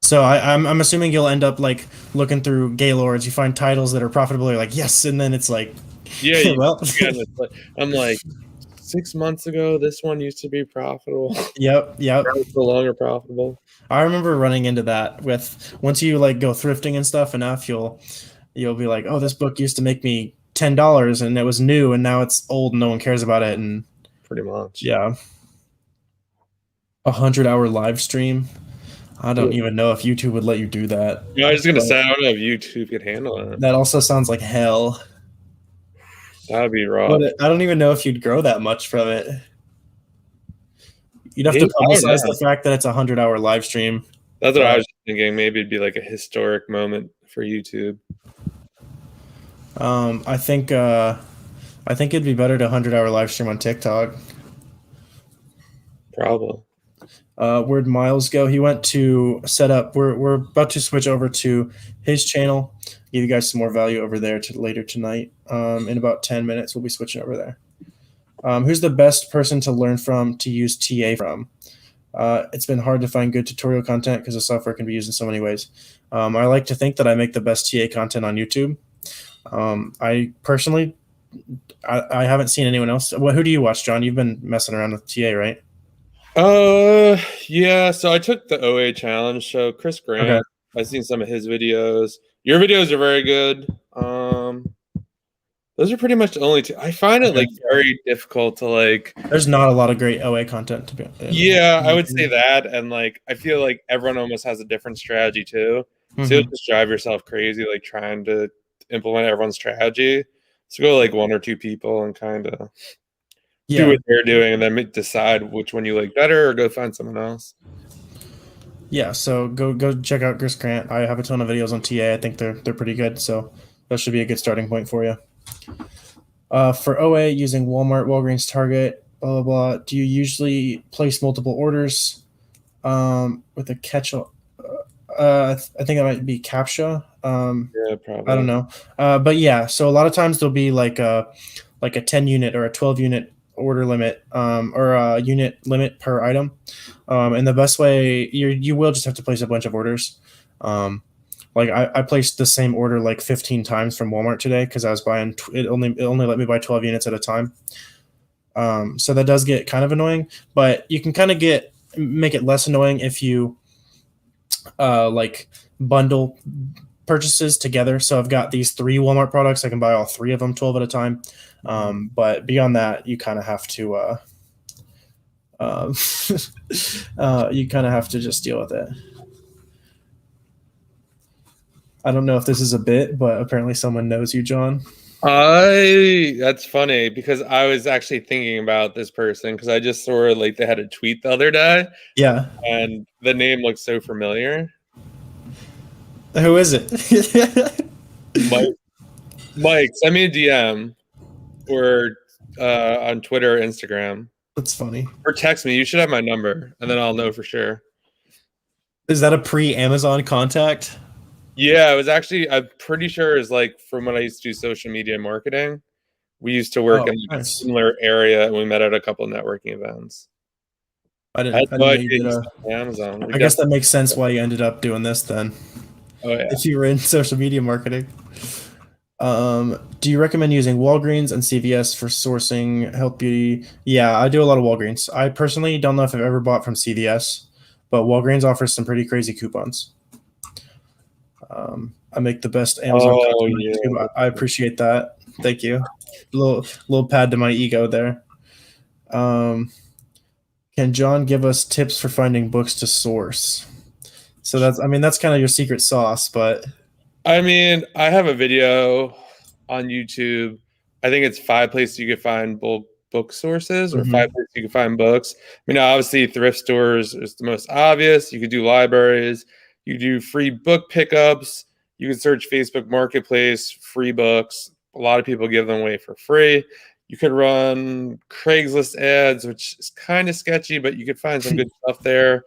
So I'm assuming you'll end up like looking through Gaylords. You find titles that are profitable. You're like, yes. And then it's like, yeah, well, I'm like, 6 months ago, this one used to be profitable. Yep. It's no longer profitable. I remember running into that with once you like go thrifting and stuff enough, you'll be like, oh, this book used to make me $10 and it was new and now it's old and no one cares about it. And pretty much. Yeah. 100-hour live stream. I don't even know if YouTube would let you do that. Yeah, I was just gonna say I don't know if YouTube could handle it. That also sounds like hell. That'd be rough. But I don't even know if you'd grow that much from it. You'd have to publicize the fact that it's a 100-hour live stream. That's what I was thinking. Maybe it'd be like a historic moment for YouTube. I think it'd be better to 100-hour live stream on TikTok. Probably. Where'd Miles go? He went to set up. We're about to switch over to his channel. Give you guys some more value over there later tonight. In about 10 minutes, we'll be switching over there. Who's the best person to learn from to use TA from? It's been hard to find good tutorial content because the software can be used in so many ways. I like to think that I make the best TA content on YouTube. I personally, I haven't seen anyone else. Who do you watch, John? You've been messing around with TA, right? Yeah. So I took the OA challenge. So Chris Grant, okay. I've seen some of his videos. Your videos are very good. Those are pretty much the only two. I find it like very difficult to like. There's not a lot of great OA content to be. Yeah, I would say that, and like I feel like everyone almost has a different strategy too. So you'll just drive yourself crazy, like trying to implement everyone's strategy. So go like 1 or 2 people and kind of do what they're doing, and then decide which one you like better, or go find someone else. Yeah, so go check out Chris Grant. I have a ton of videos on TA. I think they're pretty good, so that should be a good starting point for you. For OA, using Walmart, Walgreens, Target, blah, blah, blah, do you usually place multiple orders with a catch-all? I think it might be CAPTCHA. Yeah, probably. I don't know. But yeah, so a lot of times there'll be like a 10-unit or a 12-unit order limit or a unit limit per item. And the best way, you will just have to place a bunch of orders. Like I placed the same order like 15 times from Walmart today because I was buying it only let me buy 12 units at a time. So that does get kind of annoying, but you can kind of make it less annoying if you like bundle purchases together. So I've got these 3 Walmart products. I can buy all 3 of them 12 at a time. But beyond that, you kind of have to just deal with it. I don't know if this is a bit, but apparently someone knows you, John. That's funny because I was actually thinking about this person because I just saw like they had a tweet the other day. Yeah. And the name looks so familiar. Who is it? Mike, send me a DM or on Twitter or Instagram. That's funny. Or text me. You should have my number, and then I'll know for sure. Is that a pre-Amazon contact? Yeah, it was actually, I'm pretty sure it's like from when I used to do social media marketing. We used to work in a similar area, and we met at a couple of networking events. I didn't know you did Amazon. I guess that makes sense why you ended up doing this then. Oh yeah. If you were in social media marketing. Do you recommend using Walgreens and CVS for sourcing health beauty? Yeah, I do a lot of Walgreens. I personally don't know if I've ever bought from CVS, but Walgreens offers some pretty crazy coupons. I make the best Amazon. Yeah. I appreciate that. Thank you. little pad to my ego there. Can John give us tips for finding books to source? So that's kind of your secret sauce, but I mean, I have a video on YouTube. I think it's 5 places you can find book sources, or 5 places you can find books. I mean, obviously, thrift stores is the most obvious. You could do libraries. You do free book pickups. You can search Facebook Marketplace, free books. A lot of people give them away for free. You could run Craigslist ads, which is kind of sketchy, but you could find some good stuff there.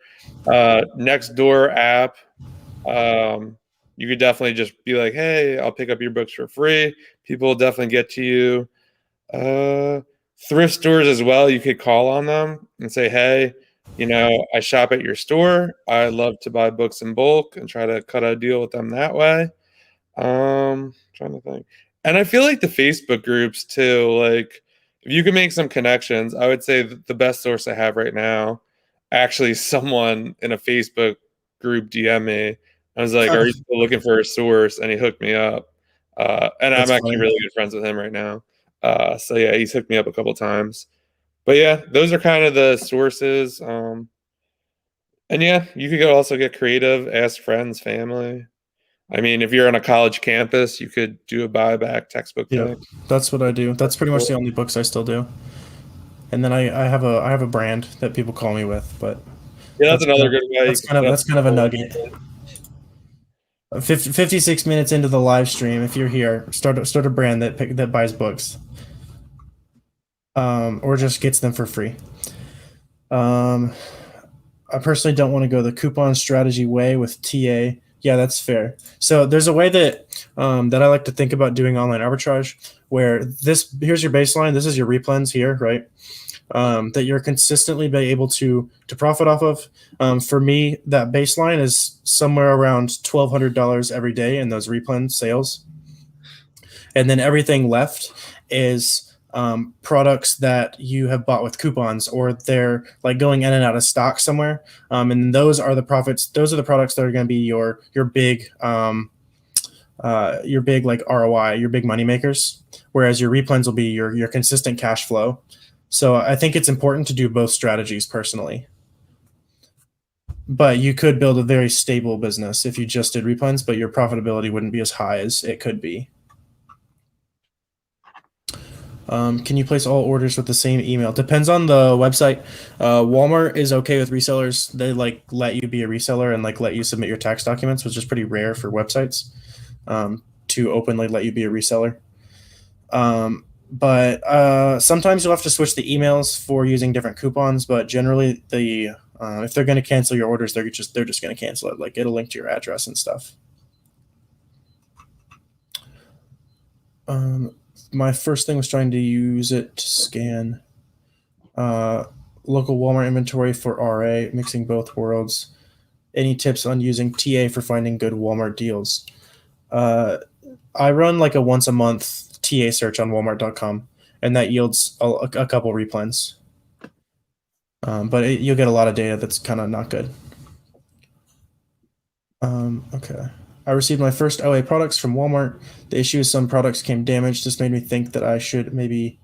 Nextdoor app. You could definitely just be like, hey, I'll pick up your books for free. People will definitely get to you. Thrift stores as well. You could call on them and say, hey, I shop at your store. I love to buy books in bulk, and try to cut a deal with them that way. Trying to think. And I feel like the Facebook groups too, like if you can make some connections, I would say the best source I have right now, actually someone in a Facebook group DM me. I was like, are you still looking for a source? And he hooked me up. And I'm actually really good friends with him right now. So yeah, he's hooked me up a couple times. But yeah, those are kind of the sources. And yeah, you could also get creative, ask friends, family. I mean, if you're on a college campus, you could do a buyback textbook thing. That's what I do. That's pretty much the only books I still do. And then I have a brand that people call me with, but yeah, that's another good way. That's kind of a nugget. 56 minutes into the live stream, if you're here, start a brand that buys books, or just gets them for free. I personally don't want to go the coupon strategy way with TA. Yeah, that's fair. So there's a way that I like to think about doing online arbitrage, where here's your baseline. This is your replens here, right? That you're consistently be able to profit off of. For me, that baseline is somewhere around $1,200 every day in those replen sales. And then everything left is products that you have bought with coupons, or they're like going in and out of stock somewhere. And those are the profits. Those are the products that are going to be your big like ROI, your big money makers. Whereas your replens will be your consistent cash flow. So I think it's important to do both strategies personally. But you could build a very stable business if you just did replens, but your profitability wouldn't be as high as it could be. Can you place all orders with the same email? Depends on the website. Walmart is okay with resellers. They let you be a reseller and let you submit your tax documents, which is pretty rare for websites to openly let you be a reseller. But sometimes you'll have to switch the emails for using different coupons. But generally, if they're going to cancel your orders, they're just going to cancel it. It'll link to your address and stuff. My first thing was trying to use it to scan local Walmart inventory for RA, mixing both worlds. Any tips on using TA for finding good Walmart deals? I run a once a month TA search on Walmart.com, and that yields a couple replens. But you'll get a lot of data that's kind of not good. Okay. I received my first OA products from Walmart. The issue is some products came damaged. This made me think that I should maybe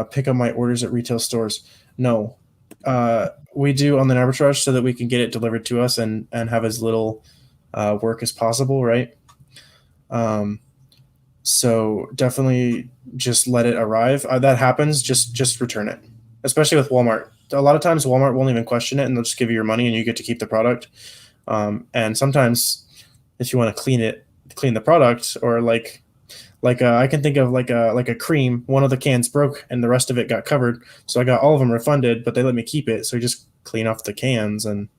pick up my orders at retail stores. No. We do on the arbitrage so that we can get it delivered to us and have as little work as possible, right? So definitely just let it arrive. That happens, just return it. Especially with Walmart. A lot of times Walmart won't even question it, and they'll just give you your money and you get to keep the product. And sometimes if you want to clean the product, or I can think of like a cream, one of the cans broke and the rest of it got covered. So I got all of them refunded, but they let me keep it. So you just clean off the cans and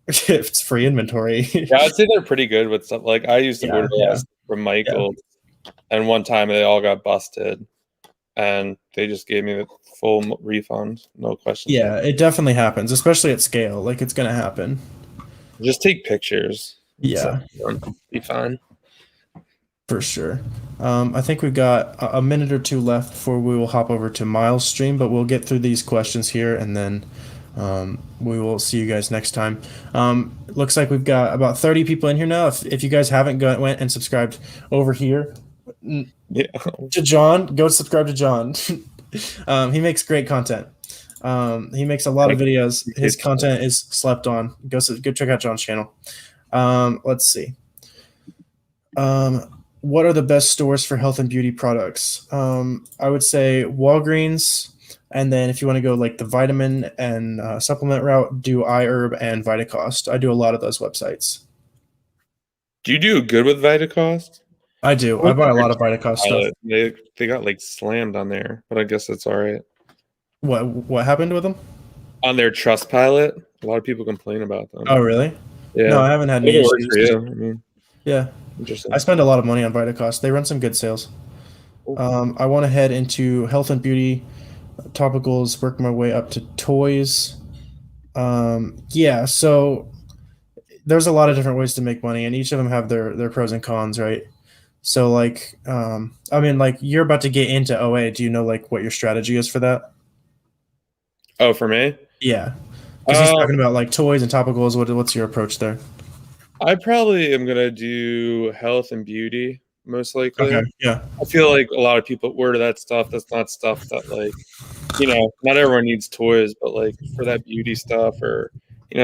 it's free inventory. Yeah, I'd say they're pretty good with stuff. I used to order from Michael, and one time they all got busted and they just gave me the full refund. No questions. Yeah, it definitely happens, especially at scale. It's going to happen. Just take pictures. Yeah. Be fine. For sure. I think we've got a minute or two left before we will hop over to Miles' stream, but we'll get through these questions here and then we will see you guys next time. Looks like we've got about 30 people in here now. If you guys haven't went and subscribed over here, Yeah. To John, go subscribe to John. He makes great content. He makes a lot of videos. His content is slept on. Go check out John's channel. Let's see. What are the best stores for health and beauty products? I would say Walgreens, and then if you want to go like the vitamin and supplement route, do iHerb and Vitacost. I do a lot of those websites. Do you do good with Vitacost? I do. I buy a lot of Vitacost stuff. They got like slammed on there, but I guess that's all right. What happened with them? On their Trustpilot, a lot of people complain about them. Oh, really? Yeah. No, I haven't had any It works issues. for you. I mean, Yeah. interesting. I spend a lot of money on Vitacost. They run some good sales. I want to head into health and beauty, topicals, work my way up to toys. Yeah, so there's a lot of different ways to make money, and each of them have their pros and cons, right? So like, I mean, like you're about to get into OA. Do you know like what your strategy is for that? Oh, for me? Yeah, because he's talking about like toys and topicals. What's your approach there? I probably am gonna do health and beauty most likely. Okay, yeah. I feel like a lot of people order that stuff. That's not stuff that like, not everyone needs toys, but like for that beauty stuff or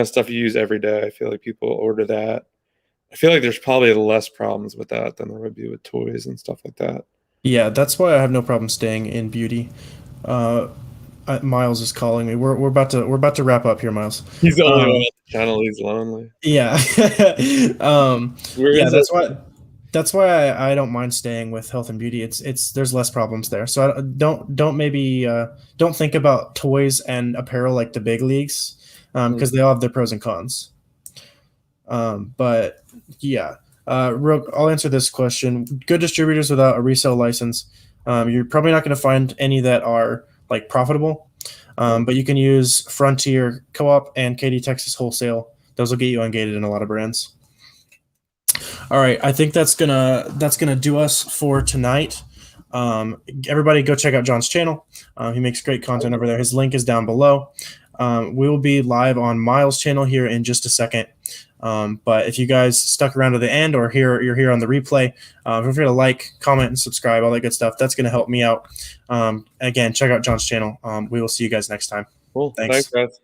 stuff you use every day, I feel like people order that. I feel like there's probably less problems with that than there would be with toys and stuff like that. Yeah, that's why I have no problem staying in beauty. Miles is calling me. We're about to wrap up here, Miles. He's the only one on the channel. He's lonely. Yeah. Yeah, that's why I don't mind staying with health and beauty. It's there's less problems there. So don't think about toys and apparel like the big leagues, because they all have their pros and cons. But yeah, I'll answer this question. Good distributors without a resale license. You're probably not going to find any that are like profitable. But you can use Frontier Co-op and Katy Texas Wholesale. Those will get you ungated in a lot of brands. All right, I think that's gonna do us for tonight. Everybody go check out John's channel. He makes great content over there. His link is down below. We will be live on Miles' channel here in just a second. But if you guys stuck around to the end or you're here on the replay, feel free to like, comment, and subscribe, all that good stuff. That's going to help me out. Again, check out John's channel. We will see you guys next time. Cool. Thanks Thanks, guys.